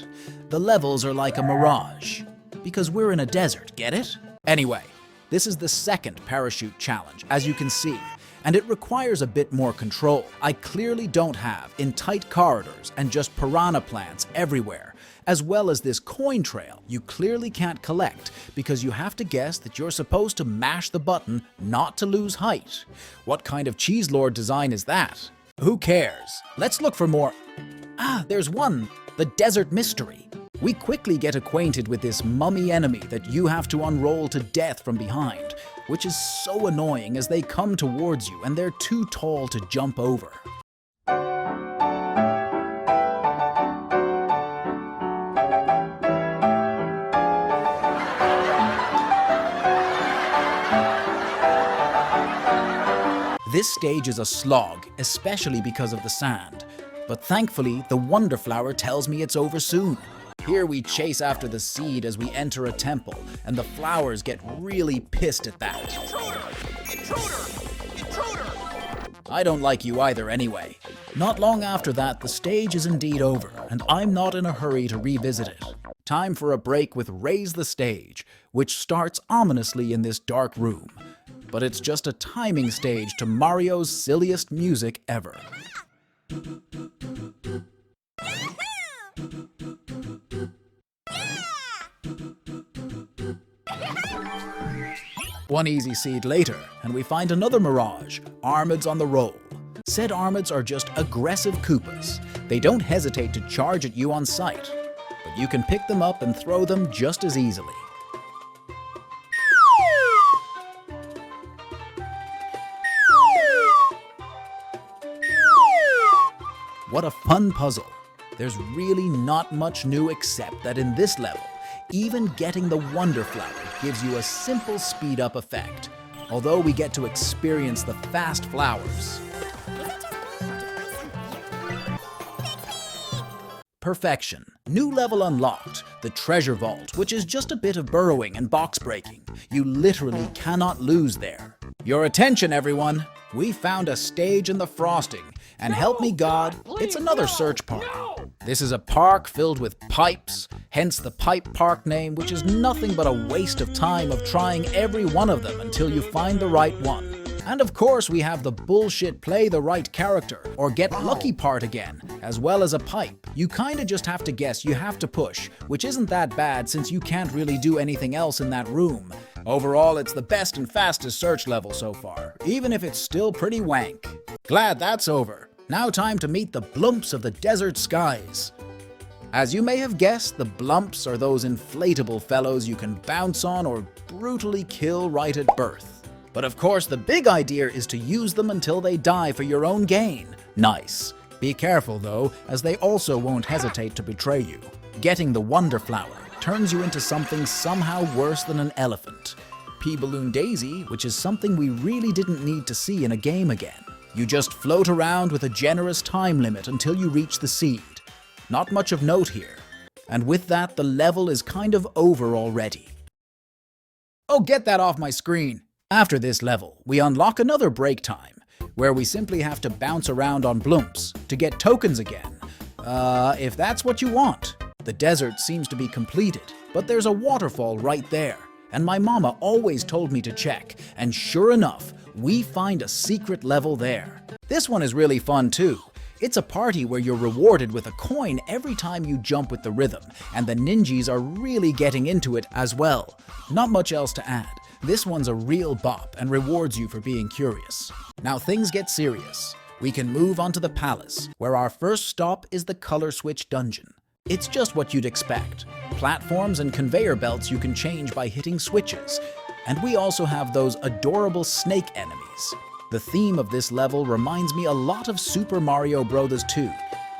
The levels are like a mirage. Because we're in a desert, get it? Anyway, this is the second parachute challenge, as you can see, and it requires a bit more control. I clearly don't have in tight corridors and just piranha plants everywhere, as well as this coin trail you clearly can't collect because you have to guess that you're supposed to mash the button not to lose height. What kind of cheeselord design is that? Who cares? Let's look for more. Ah, there's one, the desert mystery. We quickly get acquainted with this mummy enemy that you have to unroll to death from behind, which is so annoying as they come towards you and they're too tall to jump over. This stage is a slog, especially because of the sand. But thankfully, the Wonder Flower tells me it's over soon. Here we chase after the seed as we enter a temple, and the flowers get really pissed at that. Intruder! I don't like you either anyway. Not long after that, the stage is indeed over, and I'm not in a hurry to revisit it. Time for a break with Raise the Stage, which starts ominously in this dark room. But it's just a timing stage to Mario's silliest music ever. One easy seed later, and we find another mirage, Armids on the roll. Said Armids are just aggressive Koopas. They don't hesitate to charge at you on sight, but you can pick them up and throw them just as easily. What a fun puzzle. There's really not much new except that in this level, even getting the Wonder Flower gives you a simple speed-up effect, although we get to experience the fast flowers. Perfection. New level unlocked, the Treasure Vault, which is just a bit of burrowing and box breaking. You literally cannot lose there. Your attention, everyone! We found a stage in the frosting, and help me God, it's another search party. This is a park filled with pipes, hence the Pipe Park name, which is nothing but a waste of time of trying every one of them until you find the right one. And of course we have the bullshit play the right character, or get lucky part again, as well as a pipe. You kinda just have to guess you have to push, which isn't that bad since you can't really do anything else in that room. Overall, it's the best and fastest search level so far, even if it's still pretty wank. Glad that's over. Now time to meet the Blumps of the desert skies. As you may have guessed, the Blumps are those inflatable fellows you can bounce on or brutally kill right at birth. But of course, the big idea is to use them until they die for your own gain. Nice. Be careful though, as they also won't hesitate to betray you. Getting the Wonder Flower turns you into something somehow worse than an elephant. P-Balloon Daisy, which is something we really didn't need to see in a game again. You just float around with a generous time limit until you reach the seed. Not much of note here. And with that, the level is kind of over already. Oh, get that off my screen! After this level, we unlock another break time, where we simply have to bounce around on Blumps to get tokens again. If that's what you want. The desert seems to be completed, but there's a waterfall right there, and my mama always told me to check, and sure enough, we find a secret level there. This one is really fun too. It's a party where you're rewarded with a coin every time you jump with the rhythm, and the ninjas are really getting into it as well. Not much else to add. This one's a real bop and rewards you for being curious. Now things get serious. We can move on to the palace, where our first stop is the color switch dungeon. It's just what you'd expect. Platforms and conveyor belts you can change by hitting switches. And we also have those adorable snake enemies. The theme of this level reminds me a lot of Super Mario Bros. 2.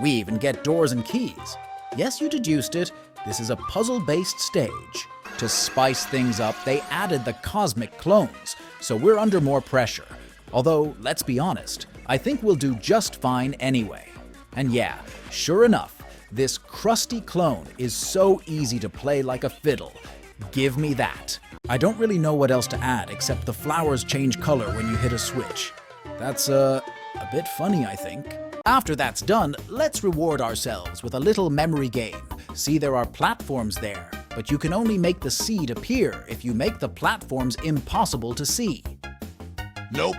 We even get doors and keys. Yes, you deduced it. This is a puzzle-based stage. To spice things up, they added the cosmic clones, so we're under more pressure. Although, let's be honest, I think we'll do just fine anyway. And yeah, sure enough, this crusty clone is so easy to play like a fiddle. Give me that. I don't really know what else to add except the flowers change color when you hit a switch. That's a bit funny, I think. After that's done, let's reward ourselves with a little memory game. See, there are platforms there, but you can only make the seed appear if you make the platforms impossible to see. Nope.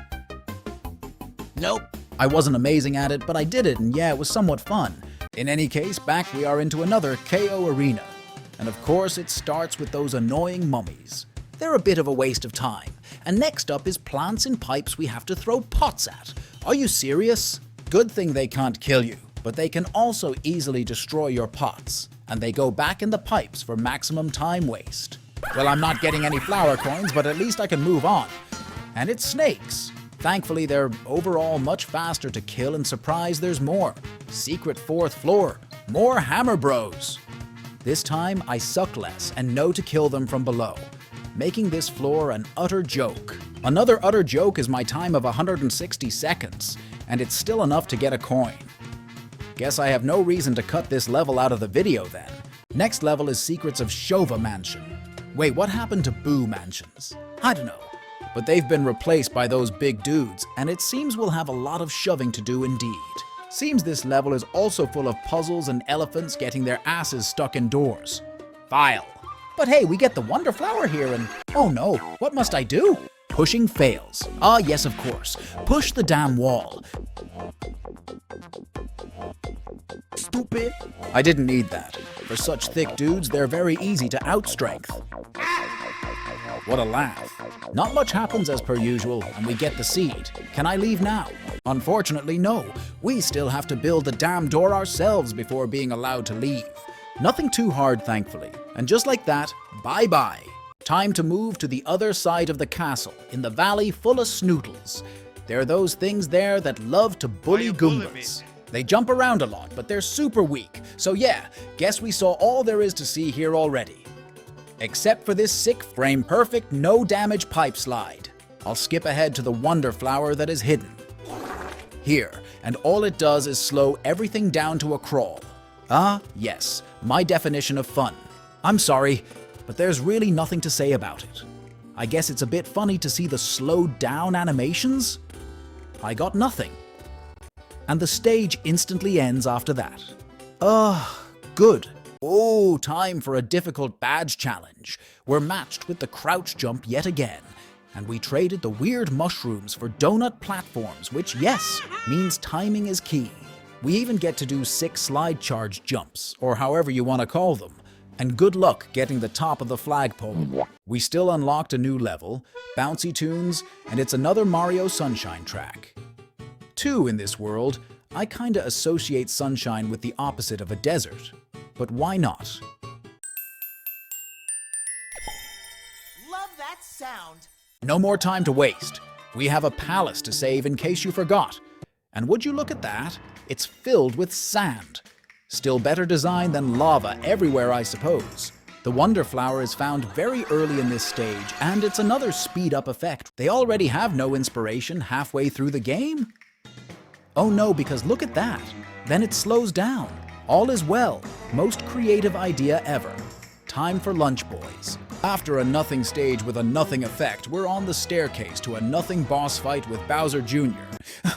Nope. I wasn't amazing at it, but I did it, and yeah, it was somewhat fun. In any case, back we are into another KO arena. And of course, it starts with those annoying mummies. They're a bit of a waste of time. And next up is plants in pipes we have to throw pots at. Are you serious? Good thing they can't kill you, but they can also easily destroy your pots. And they go back in the pipes for maximum time waste. Well, I'm not getting any flower coins, but at least I can move on. And it's snakes. Thankfully, they're overall much faster to kill, and surprise, there's more. Secret fourth floor. More hammer bros. This time, I suck less and know to kill them from below, making this floor an utter joke. Another utter joke is my time of 160 seconds, and it's still enough to get a coin. Guess I have no reason to cut this level out of the video then. Next level is Secrets of Shova Mansion. Wait, what happened to Boo Mansions? I don't know. But they've been replaced by those big dudes, and it seems we'll have a lot of shoving to do indeed. Seems this level is also full of puzzles and elephants getting their asses stuck indoors. File. But hey, we get the Wonder Flower here and... oh no, what must I do? Pushing fails. Ah yes, of course. Push the damn wall. Stupid. I didn't need that. For such thick dudes, they're very easy to outstrength. What a laugh. Not much happens as per usual, and we get the seed. Can I leave now? Unfortunately, no. We still have to build the damn door ourselves before being allowed to leave. Nothing too hard, thankfully. And just like that, bye-bye. Time to move to the other side of the castle, in the valley full of snoodles. There are those things there that love to bully Goombas. They jump around a lot, but they're super weak. So yeah, guess we saw all there is to see here already. Except for this sick frame-perfect, no-damage pipe slide. I'll skip ahead to the Wonder Flower that is hidden. Here, and all it does is slow everything down to a crawl. Ah, yes, my definition of fun. I'm sorry, but there's really nothing to say about it. I guess it's a bit funny to see the slowed-down animations. I got nothing. And the stage instantly ends after that. Good. Oh, time for a difficult badge challenge. We're matched with the crouch jump yet again, and we traded the weird mushrooms for donut platforms, which, yes, means timing is key. We even get to do 6 slide charge jumps, or however you want to call them, and good luck getting the top of the flagpole. We still unlocked a new level, bouncy tunes, and it's another Mario Sunshine track. 2 in this world, I kinda associate sunshine with the opposite of a desert. But why not? Love that sound. No more time to waste. We have a palace to save in case you forgot. And would you look at that? It's filled with sand. Still better design than lava everywhere, I suppose. The Wonder Flower is found very early in this stage, and it's another speed-up effect. They already have no inspiration halfway through the game? Oh no, because look at that. Then it slows down. All is well. Most creative idea ever. Time for lunch, boys. After a nothing stage with a nothing effect, we're on the staircase to a nothing boss fight with Bowser Jr.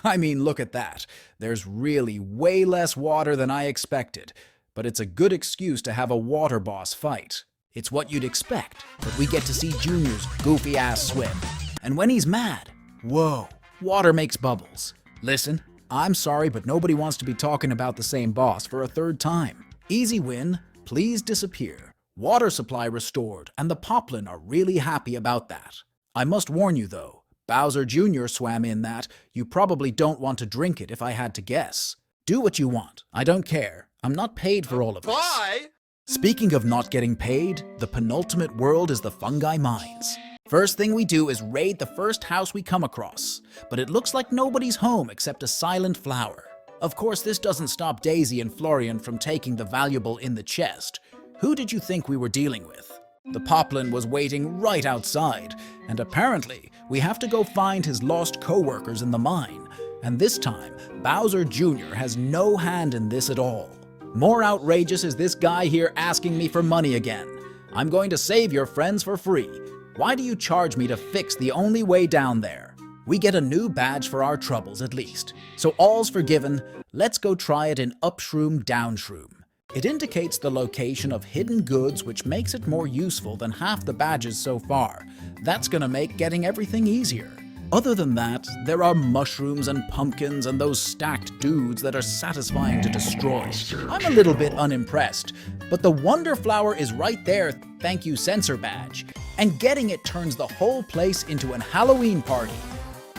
I mean, look at that. There's really way less water than I expected, but it's a good excuse to have a water boss fight. It's what you'd expect, but we get to see Junior's goofy-ass swim. And when he's mad, whoa, water makes bubbles. Listen, I'm sorry, but nobody wants to be talking about the same boss for a third time. Easy win, please disappear. Water supply restored, and the Poplin are really happy about that. I must warn you though, Bowser Jr. swam in that. You probably don't want to drink it if I had to guess. Do what you want, I don't care. I'm not paid for all of this. Bye! Speaking of not getting paid, the penultimate world is the Fungi Mines. First thing we do is raid the first house we come across, but it looks like nobody's home except a silent flower. Of course, this doesn't stop Daisy and Florian from taking the valuable in the chest. Who did you think we were dealing with? The Poplin was waiting right outside, and apparently we have to go find his lost co-workers in the mine. And this time, Bowser Jr. has no hand in this at all. More outrageous is this guy here asking me for money again. I'm going to save your friends for free. Why do you charge me to fix the only way down there? We get a new badge for our troubles at least. So all's forgiven, let's go try it in Upshroom Downshroom. It indicates the location of hidden goods, which makes it more useful than half the badges so far. That's gonna make getting everything easier. Other than that, there are mushrooms and pumpkins and those stacked dudes that are satisfying to destroy. I'm a little bit unimpressed, but the Wonder Flower is right there, thank you Sensor Badge. And getting it turns the whole place into an Halloween party.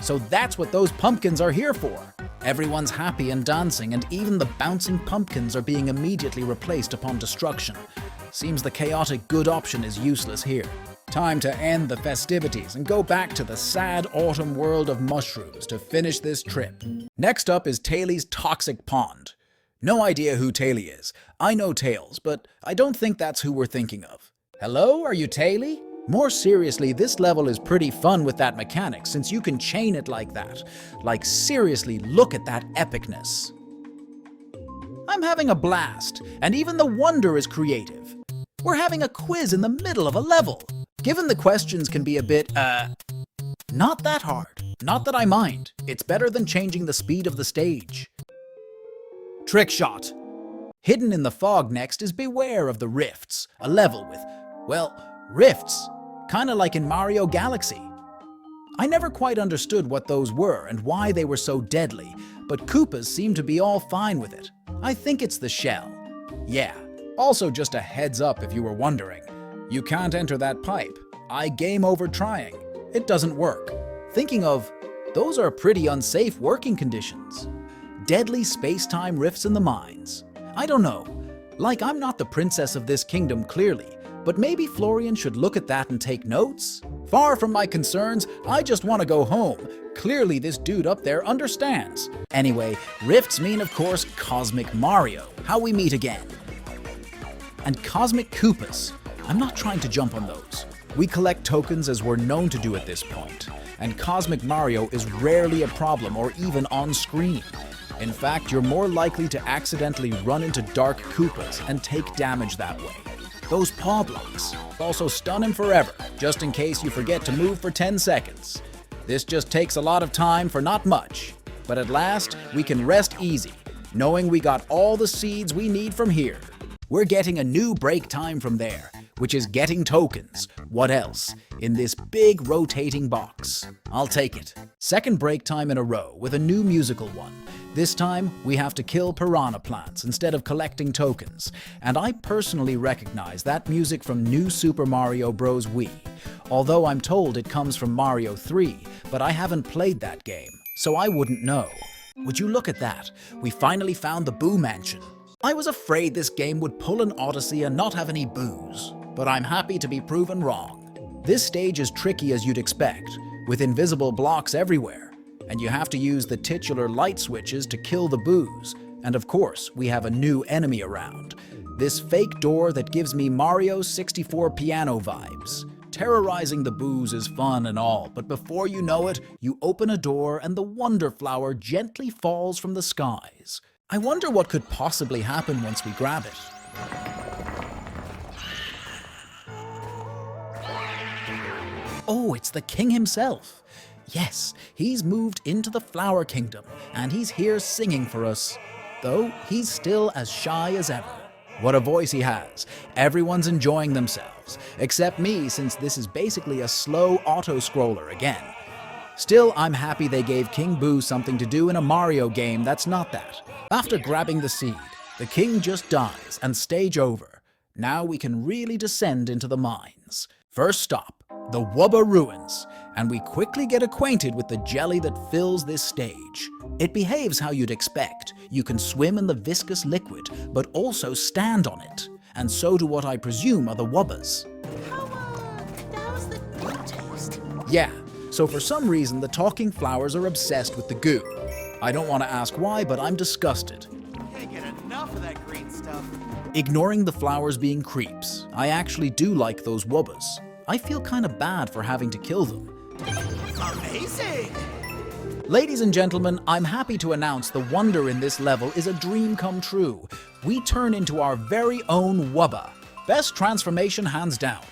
So that's what those pumpkins are here for. Everyone's happy and dancing, and even the bouncing pumpkins are being immediately replaced upon destruction. Seems the chaotic good option is useless here. Time to end the festivities and go back to the sad autumn world of mushrooms to finish this trip. Next up is Tailey's Toxic Pond. No idea who Tailey is. I know Tails, but I don't think that's who we're thinking of. Hello, are you Tailey? More seriously, this level is pretty fun with that mechanic since you can chain it like that. Like seriously, look at that epicness. I'm having a blast, and even the wonder is creative. We're having a quiz in the middle of a level. Given the questions can be a bit, not that hard. Not that I mind. It's better than changing the speed of the stage. Trick shot. Hidden in the fog next is Beware of the Rifts, a level with, well, rifts. Kinda like in Mario Galaxy. I never quite understood what those were and why they were so deadly, but Koopas seem to be all fine with it. I think it's the shell. Yeah, also just a heads up if you were wondering. You can't enter that pipe. I game over trying. It doesn't work. Thinking of, those are pretty unsafe working conditions. Deadly space-time rifts in the mines. I don't know. Like, I'm not the princess of this kingdom clearly, but maybe Florian should look at that and take notes? Far from my concerns, I just want to go home. Clearly this dude up there understands. Anyway, rifts mean of course Cosmic Mario, how we meet again. And Cosmic Koopas. I'm not trying to jump on those. We collect tokens as we're known to do at this point, and Cosmic Mario is rarely a problem or even on screen. In fact, you're more likely to accidentally run into Dark Koopas and take damage that way. Those paw blocks also stun him forever, just in case you forget to move for 10 seconds. This just takes a lot of time for not much, but at last we can rest easy, knowing we got all the seeds we need from here. We're getting a new break time from there, which is getting tokens. What else? In this big rotating box. I'll take it. Second break time in a row with a new musical one. This time, we have to kill piranha plants instead of collecting tokens, and I personally recognize that music from New Super Mario Bros. Wii. Although I'm told it comes from Mario 3, but I haven't played that game, so I wouldn't know. Would you look at that? We finally found the Boo Mansion. I was afraid this game would pull an Odyssey and not have any boos, but I'm happy to be proven wrong. This stage is tricky as you'd expect, with invisible blocks everywhere. And you have to use the titular light switches to kill the boos. And of course, we have a new enemy around. This fake door that gives me Mario 64 piano vibes. Terrorizing the boos is fun and all, but before you know it, you open a door and the Wonder Flower gently falls from the skies. I wonder what could possibly happen once we grab it. Oh, it's the king himself. Yes, he's moved into the Flower Kingdom, and he's here singing for us. Though, he's still as shy as ever. What a voice he has. Everyone's enjoying themselves, except me since this is basically a slow auto-scroller again. Still, I'm happy they gave King Boo something to do in a Mario game that's not that. After grabbing the seed, the king just dies, and stage over. Now we can really descend into the mines. First stop, the Wubba Ruins, and we quickly get acquainted with the jelly that fills this stage. It behaves how you'd expect. You can swim in the viscous liquid, but also stand on it. And so do what I presume are the Wubbas. That was the good taste. Yeah, so for some reason the talking flowers are obsessed with the goo. I don't want to ask why, but I'm disgusted. Can't get enough of that green stuff. Ignoring the flowers being creeps, I actually do like those wubbas. I feel kinda bad for having to kill them. Amazing! Ladies and gentlemen, I'm happy to announce the wonder in this level is a dream come true. We turn into our very own wubba. Best transformation hands down.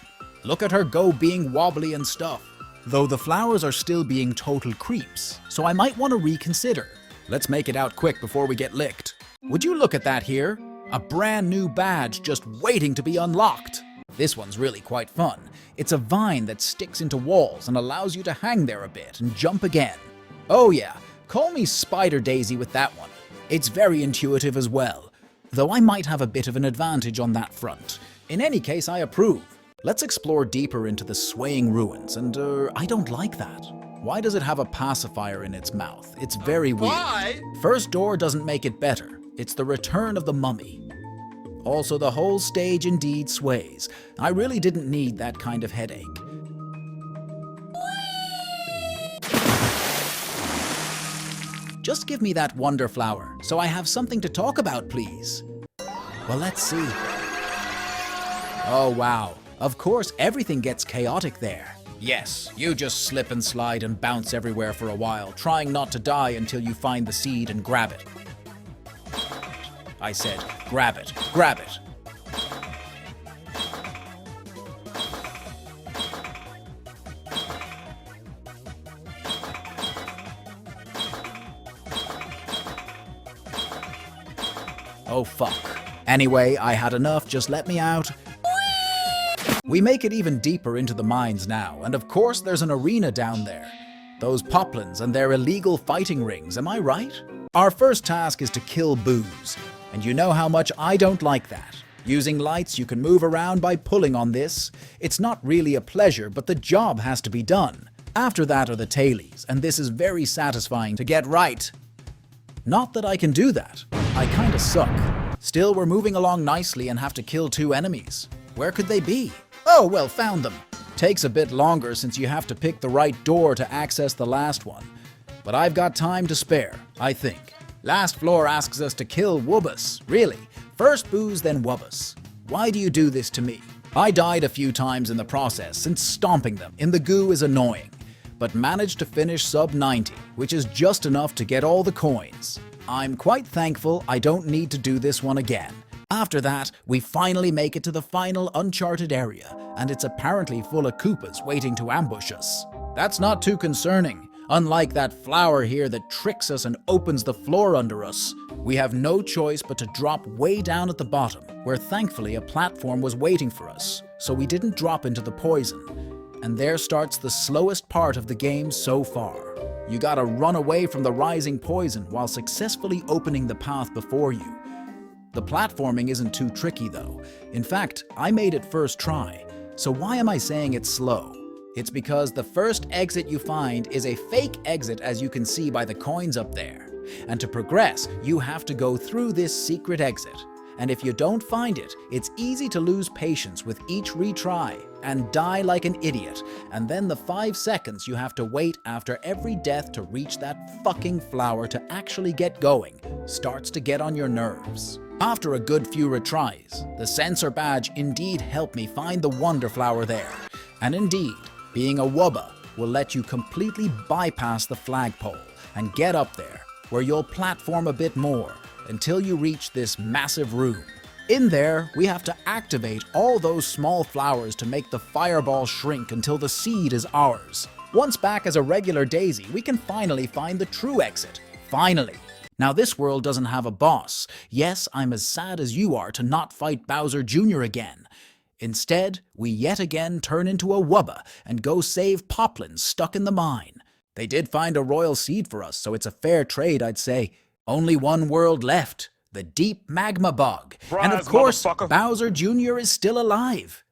Look at her go being wobbly and stuff. Though the flowers are still being total creeps, so I might want to reconsider. Let's make it out quick before we get licked. Would you look at that here? A brand new badge just waiting to be unlocked. This one's really quite fun. It's a vine that sticks into walls and allows you to hang there a bit and jump again. Oh yeah, call me Spider Daisy with that one. It's very intuitive as well, though I might have a bit of an advantage on that front. In any case, I approve. Let's explore deeper into the swaying ruins, and I don't like that. Why does it have a pacifier in its mouth? It's very weird. Why? First door doesn't make it better. It's the return of the mummy. Also, the whole stage indeed sways. I really didn't need that kind of headache. Just give me that wonder flower, so I have something to talk about, please. Well, let's see. Oh, wow. Of course, everything gets chaotic there. Yes, you just slip and slide and bounce everywhere for a while, trying not to die until you find the seed and grab it. I said, grab it, grab it. Oh fuck. Anyway, I had enough, just let me out. We make it even deeper into the mines now, and of course there's an arena down there. Those poplins and their illegal fighting rings, am I right? Our first task is to kill Booze, and you know how much I don't like that. Using lights, you can move around by pulling on this. It's not really a pleasure, but the job has to be done. After that are the tailies, and this is very satisfying to get right. Not that I can do that. I kinda suck. Still, we're moving along nicely and have to kill 2 enemies. Where could they be? Oh, well, found them. Takes a bit longer since you have to pick the right door to access the last one. But I've got time to spare, I think. Last floor asks us to kill wubbas. Really? First Booze, then wubbas. Why do you do this to me? I died a few times in the process since stomping them in the goo is annoying, but managed to finish sub 90, which is just enough to get all the coins. I'm quite thankful I don't need to do this one again. After that, we finally make it to the final uncharted area, and it's apparently full of Koopas waiting to ambush us. That's not too concerning. Unlike that flower here that tricks us and opens the floor under us, we have no choice but to drop way down at the bottom, where thankfully a platform was waiting for us, so we didn't drop into the poison. And there starts the slowest part of the game so far. You gotta run away from the rising poison while successfully opening the path before you. The platforming isn't too tricky though. In fact, I made it first try. So why am I saying it's slow? It's because the first exit you find is a fake exit, as you can see by the coins up there. And to progress, you have to go through this secret exit. And if you don't find it, it's easy to lose patience with each retry and die like an idiot. And then the 5 seconds you have to wait after every death to reach that fucking flower to actually get going starts to get on your nerves. After a good few retries, the sensor badge indeed helped me find the wonder flower there. And indeed, being a wubba will let you completely bypass the flagpole and get up there, where you'll platform a bit more until you reach this massive room. In there, we have to activate all those small flowers to make the fireball shrink until the seed is ours. Once back as a regular Daisy, we can finally find the true exit. Finally! Now this world doesn't have a boss. Yes, I'm as sad as you are to not fight Bowser Jr. again. Instead, we yet again turn into a wubba and go save Poplins stuck in the mine. They did find a royal seed for us, so it's a fair trade, I'd say. Only one world left, the deep magma bog. And of course, Bowser Jr. is still alive.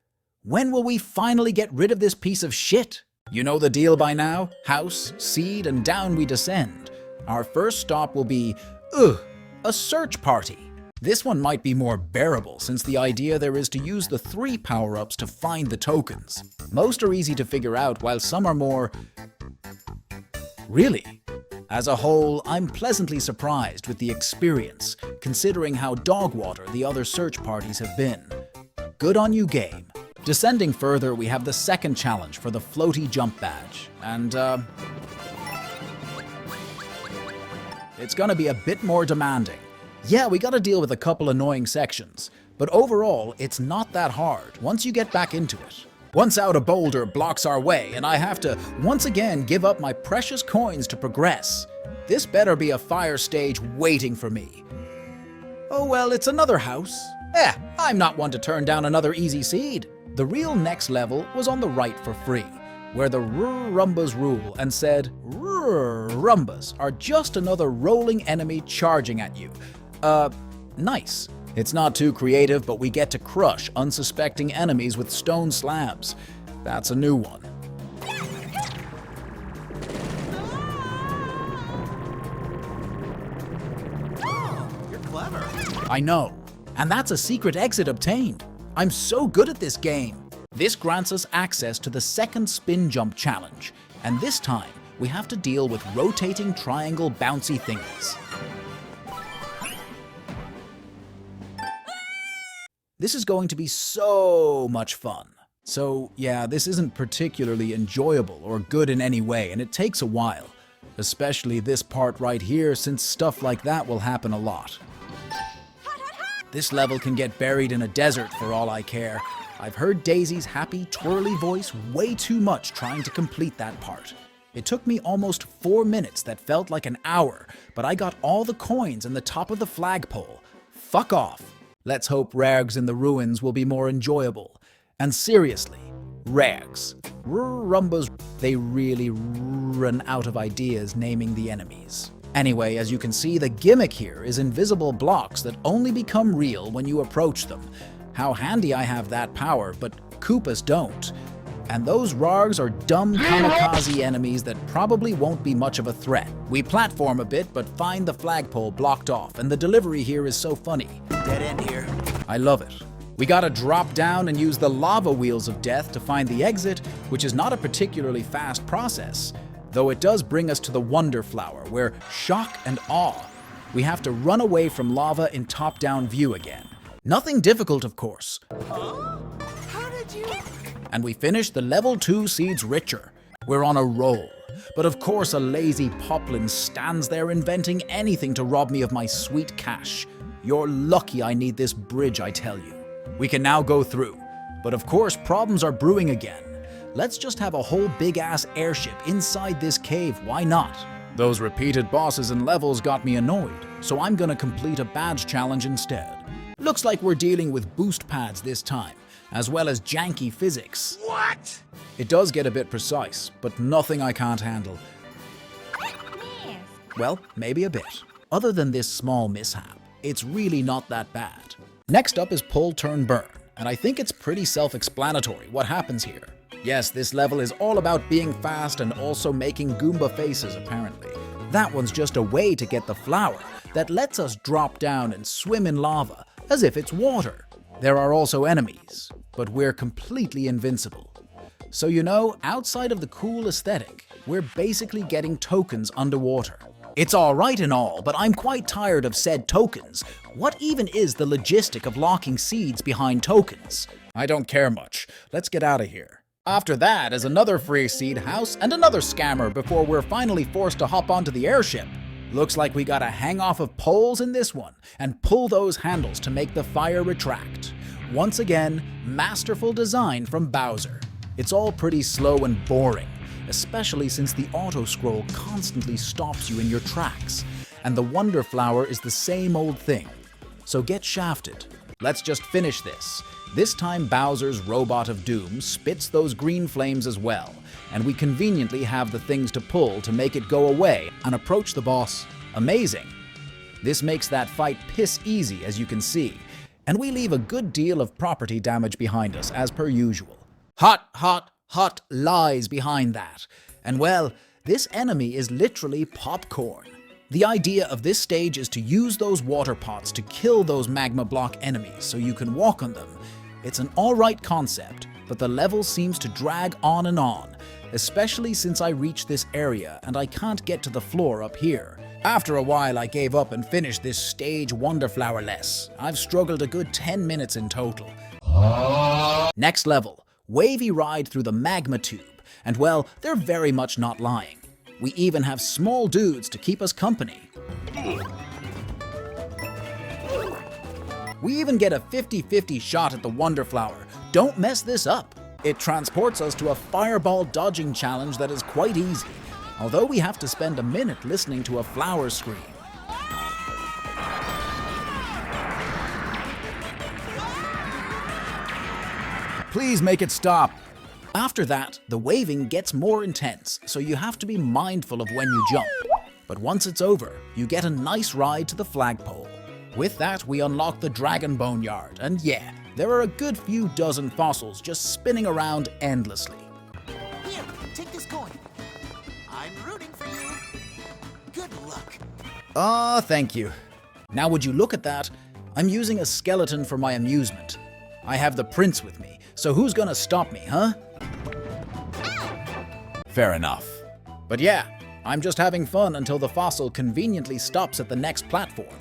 When will we finally get rid of this piece of shit? You know the deal by now? House, seed, and down we descend. Our first stop will be, a search party. This one might be more bearable since the idea there is to use the 3 power-ups to find the tokens. Most are easy to figure out while some are more... Really? As a whole, I'm pleasantly surprised with the experience, considering how dog water the other search parties have been. Good on you, game. Descending further, we have the second challenge for the floaty jump badge. And, it's gonna be a bit more demanding. Yeah, we gotta deal with a couple annoying sections, but overall, it's not that hard once you get back into it. Once out, a boulder blocks our way, and I have to once again give up my precious coins to progress. This better be a fire stage waiting for me. Oh well, it's another house. I'm not one to turn down another easy seed. The real next level was on the right for free, where the Rumbas rule and said, Rumbas are just another rolling enemy charging at you. Nice. It's not too creative, but we get to crush unsuspecting enemies with stone slabs. That's a new one. You're clever. I know. And that's a secret exit obtained. I'm so good at this game. This grants us access to the second spin jump challenge, and this time we have to deal with rotating triangle bouncy thingies. This is going to be so much fun. So yeah, this isn't particularly enjoyable or good in any way, and it takes a while. Especially this part right here, since stuff like that will happen a lot. This level can get buried in a desert for all I care. I've heard Daisy's happy, twirly voice way too much trying to complete that part. It took me almost 4 minutes that felt like an hour, but I got all the coins in the top of the flagpole. Fuck off. Let's hope Rags in the Ruins will be more enjoyable. And seriously, Rags, Rumbas, they really run out of ideas naming the enemies. Anyway, as you can see, the gimmick here is invisible blocks that only become real when you approach them. How handy I have that power, but Koopas don't. And those Rargs are dumb kamikaze enemies that probably won't be much of a threat. We platform a bit, but find the flagpole blocked off, and the delivery here is so funny. Dead end here. I love it. We gotta drop down and use the lava wheels of death to find the exit, which is not a particularly fast process, though it does bring us to the Wonder Flower, where shock and awe. We have to run away from lava in top-down view again. Nothing difficult, of course. How did you... And we finish the level 2 seeds richer. We're on a roll. But of course a lazy poplin stands there inventing anything to rob me of my sweet cash. You're lucky I need this bridge, I tell you. We can now go through. But of course problems are brewing again. Let's just have a whole big-ass airship inside this cave, why not? Those repeated bosses and levels got me annoyed, so I'm gonna complete a badge challenge instead. Looks like we're dealing with boost pads this time, as well as janky physics. What? It does get a bit precise, but nothing I can't handle. Miss. Well, maybe a bit. Other than this small mishap, it's really not that bad. Next up is Pull, Turn, Burn, and I think it's pretty self-explanatory what happens here. Yes, this level is all about being fast and also making Goomba faces, apparently. That one's just a way to get the flower that lets us drop down and swim in lava, as if it's water. There are also enemies, but we're completely invincible. So you know, outside of the cool aesthetic, we're basically getting tokens underwater. It's alright and all, but I'm quite tired of said tokens. What even is the logistic of locking seeds behind tokens? I don't care much. Let's get out of here. After that is another free seed house and another scammer before we're finally forced to hop onto the airship. Looks like we gotta hang off of poles in this one and pull those handles to make the fire retract. Once again, masterful design from Bowser. It's all pretty slow and boring, especially since the auto-scroll constantly stops you in your tracks, and the Wonder Flower is the same old thing. So get shafted. Let's just finish this. This time Bowser's Robot of Doom spits those green flames as well, and we conveniently have the things to pull to make it go away and approach the boss. Amazing. This makes that fight piss easy, as you can see, and we leave a good deal of property damage behind us as per usual. Hot lies behind that. And well, this enemy is literally popcorn. The idea of this stage is to use those water pots to kill those magma block enemies so you can walk on them. It's an alright concept, but the level seems to drag on, especially since I reach this area and I can't get to the floor up here. After a while, I gave up and finished this stage Wonderflower-less. I've struggled a good 10 minutes in total. Next level, wavy ride through the magma tube. And well, they're very much not lying. We even have small dudes to keep us company. We even get a 50-50 shot at the Wonderflower. Don't mess this up. It transports us to a fireball dodging challenge that is quite easy, although we have to spend a minute listening to a flower scream. Please make it stop. After that, the waving gets more intense, so you have to be mindful of when you jump. But once it's over, you get a nice ride to the flagpole. With that, we unlock the Dragon Boneyard, and yeah, there are a good few dozen fossils just spinning around endlessly. Here, take this coin. I'm rooting for you. Good luck. Thank you. Now would you look at that? I'm using a skeleton for my amusement. I have the prince with me, so who's gonna stop me, huh? Fair enough. But yeah, I'm just having fun until the fossil conveniently stops at the next platform.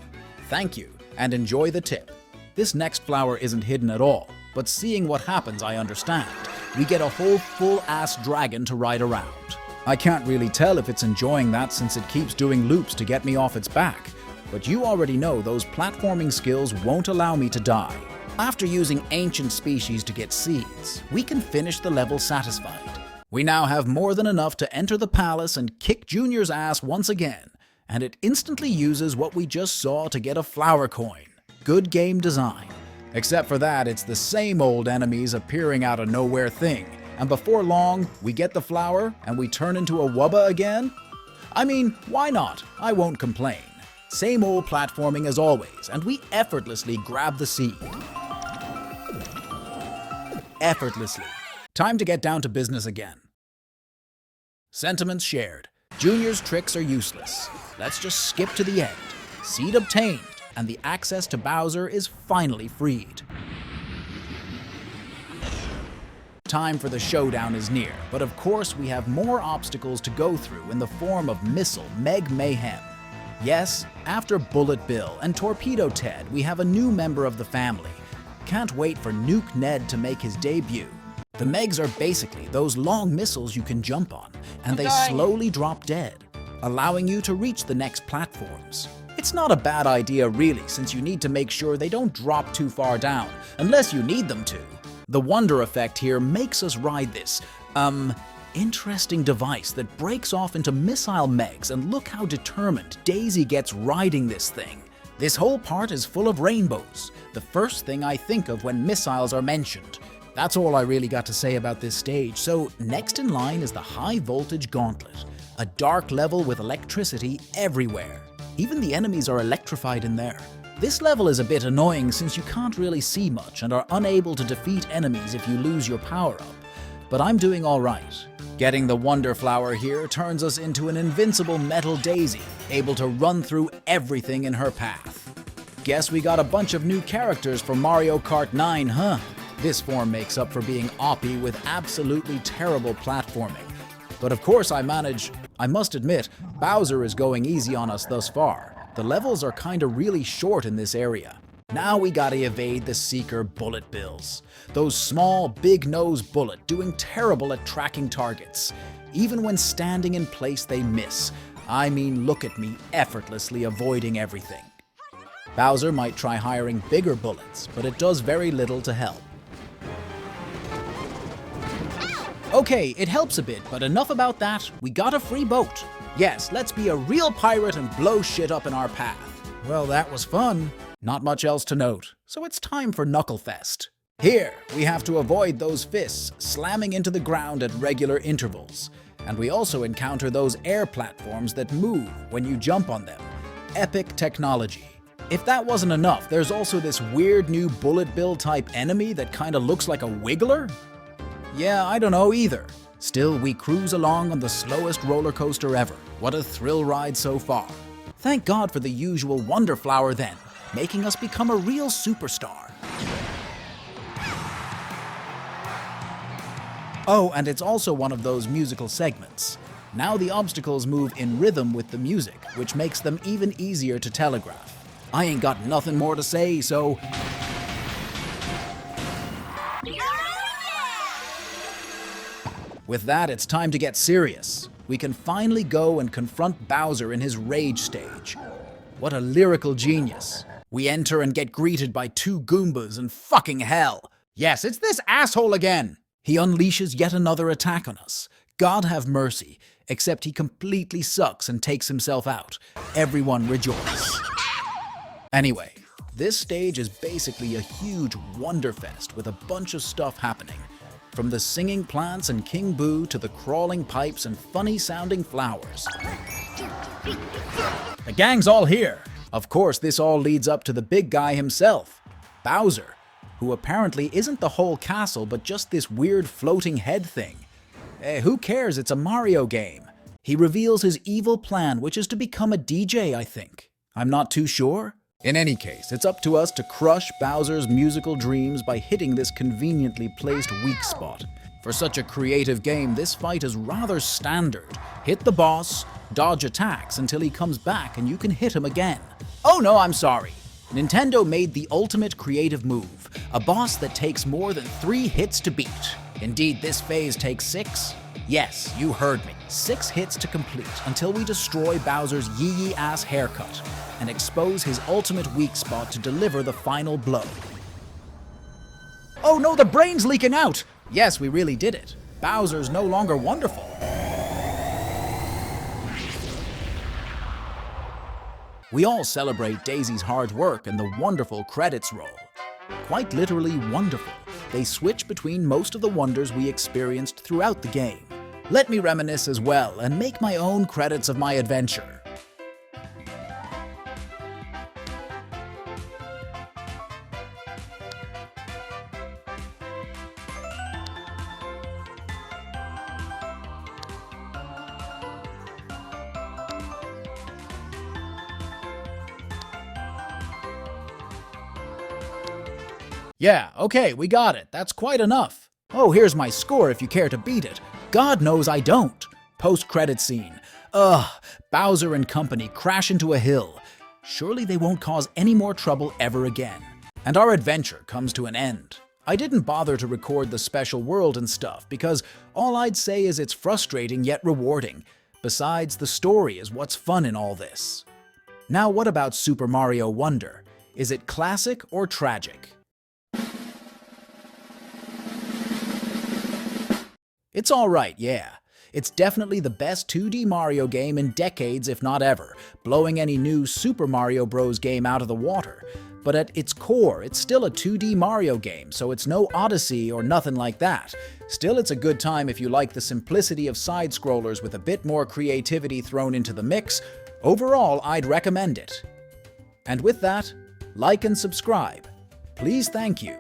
Thank you, and enjoy the tip. This next flower isn't hidden at all, but seeing what happens, I understand. We get a whole full-ass dragon to ride around. I can't really tell if it's enjoying that since it keeps doing loops to get me off its back, but you already know those platforming skills won't allow me to die. After using ancient species to get seeds, we can finish the level satisfied. We now have more than enough to enter the palace and kick Junior's ass once again, and it instantly uses what we just saw to get a flower coin. Good game design. Except for that, it's the same old enemies appearing out of nowhere thing, and before long, we get the flower and we turn into a wubba again? I mean, why not? I won't complain. Same old platforming as always, and we effortlessly grab the seed. Effortlessly. Time to get down to business again. Sentiments shared. Junior's tricks are useless. Let's just skip to the end. Seed obtained, and the access to Bowser is finally freed. Time for the showdown is near, but of course we have more obstacles to go through in the form of Missile Meg Mayhem. Yes, after Bullet Bill and Torpedo Ted, we have a new member of the family. Can't wait for Nuke Ned to make his debut. The Megs are basically those long missiles you can jump on, and they slowly drop dead, allowing you to reach the next platforms. It's not a bad idea really, since you need to make sure they don't drop too far down, unless you need them to. The wonder effect here makes us ride this, interesting device that breaks off into missile Megs, and look how determined Daisy gets riding this thing. This whole part is full of rainbows, the first thing I think of when missiles are mentioned. That's all I really got to say about this stage, so next in line is the High Voltage Gauntlet, a dark level with electricity everywhere. Even the enemies are electrified in there. This level is a bit annoying since you can't really see much and are unable to defeat enemies if you lose your power-up, but I'm doing alright. Getting the Wonder Flower here turns us into an invincible Metal Daisy, able to run through everything in her path. Guess we got a bunch of new characters for Mario Kart 9, huh? This form makes up for being oppy with absolutely terrible platforming. But of course I must admit, Bowser is going easy on us thus far. The levels are kinda really short in this area. Now we gotta evade the Seeker Bullet Bills. Those small, big-nosed bullet doing terrible at tracking targets. Even when standing in place they miss. I mean, look at me effortlessly avoiding everything. Bowser might try hiring bigger bullets, but it does very little to help. Okay, it helps a bit, but enough about that. We got a free boat. Yes, let's be a real pirate and blow shit up in our path. Well, that was fun. Not much else to note, so it's time for Knucklefest. Here, we have to avoid those fists slamming into the ground at regular intervals. And we also encounter those air platforms that move when you jump on them. Epic technology. If that wasn't enough, there's also this weird new Bullet Bill type enemy that kinda looks like a wiggler. Yeah, I don't know either. Still, we cruise along on the slowest roller coaster ever. What a thrill ride so far. Thank God for the usual Wonder Flower then, making us become a real superstar. Oh, and it's also one of those musical segments. Now the obstacles move in rhythm with the music, which makes them even easier to telegraph. I ain't got nothing more to say, so... With that, it's time to get serious. We can finally go and confront Bowser in his rage stage. What a lyrical genius. We enter and get greeted by two Goombas and fucking hell. Yes, it's this asshole again. He unleashes yet another attack on us. God have mercy, except he completely sucks and takes himself out. Everyone rejoice. Anyway, this stage is basically a huge wonderfest with a bunch of stuff happening. From the singing plants and King Boo to the crawling pipes and funny-sounding flowers. The gang's all here. Of course, this all leads up to the big guy himself, Bowser, who apparently isn't the whole castle but just this weird floating head thing. Who cares? It's a Mario game. He reveals his evil plan, which is to become a DJ, I think. I'm not too sure. In any case, it's up to us to crush Bowser's musical dreams by hitting this conveniently placed weak spot. For such a creative game, this fight is rather standard. Hit the boss, dodge attacks until he comes back and you can hit him again. Oh no, I'm sorry. Nintendo made the ultimate creative move, a boss that takes more than 3 hits to beat. Indeed, this phase takes 6. Yes, you heard me. 6 hits to complete until we destroy Bowser's yee-yee-ass haircut and expose his ultimate weak spot to deliver the final blow. Oh no, the brain's leaking out! Yes, we really did it. Bowser's no longer wonderful. We all celebrate Daisy's hard work and the wonderful credits roll. Quite literally wonderful. They switch between most of the wonders we experienced throughout the game. Let me reminisce as well and make my own credits of my adventure. Yeah, okay, we got it. That's quite enough. Oh, here's my score if you care to beat it. God knows I don't. Post-credit scene. Bowser and company crash into a hill. Surely they won't cause any more trouble ever again. And our adventure comes to an end. I didn't bother to record the special world and stuff because all I'd say is it's frustrating yet rewarding. Besides, the story is what's fun in all this. Now what about Super Mario Wonder? Is it classic or tragic? It's alright, yeah. It's definitely the best 2D Mario game in decades, if not ever, blowing any new Super Mario Bros. Game out of the water. But at its core, it's still a 2D Mario game, so it's no Odyssey or nothing like that. Still, it's a good time if you like the simplicity of side-scrollers with a bit more creativity thrown into the mix. Overall, I'd recommend it. And with that, like and subscribe. Please, thank you.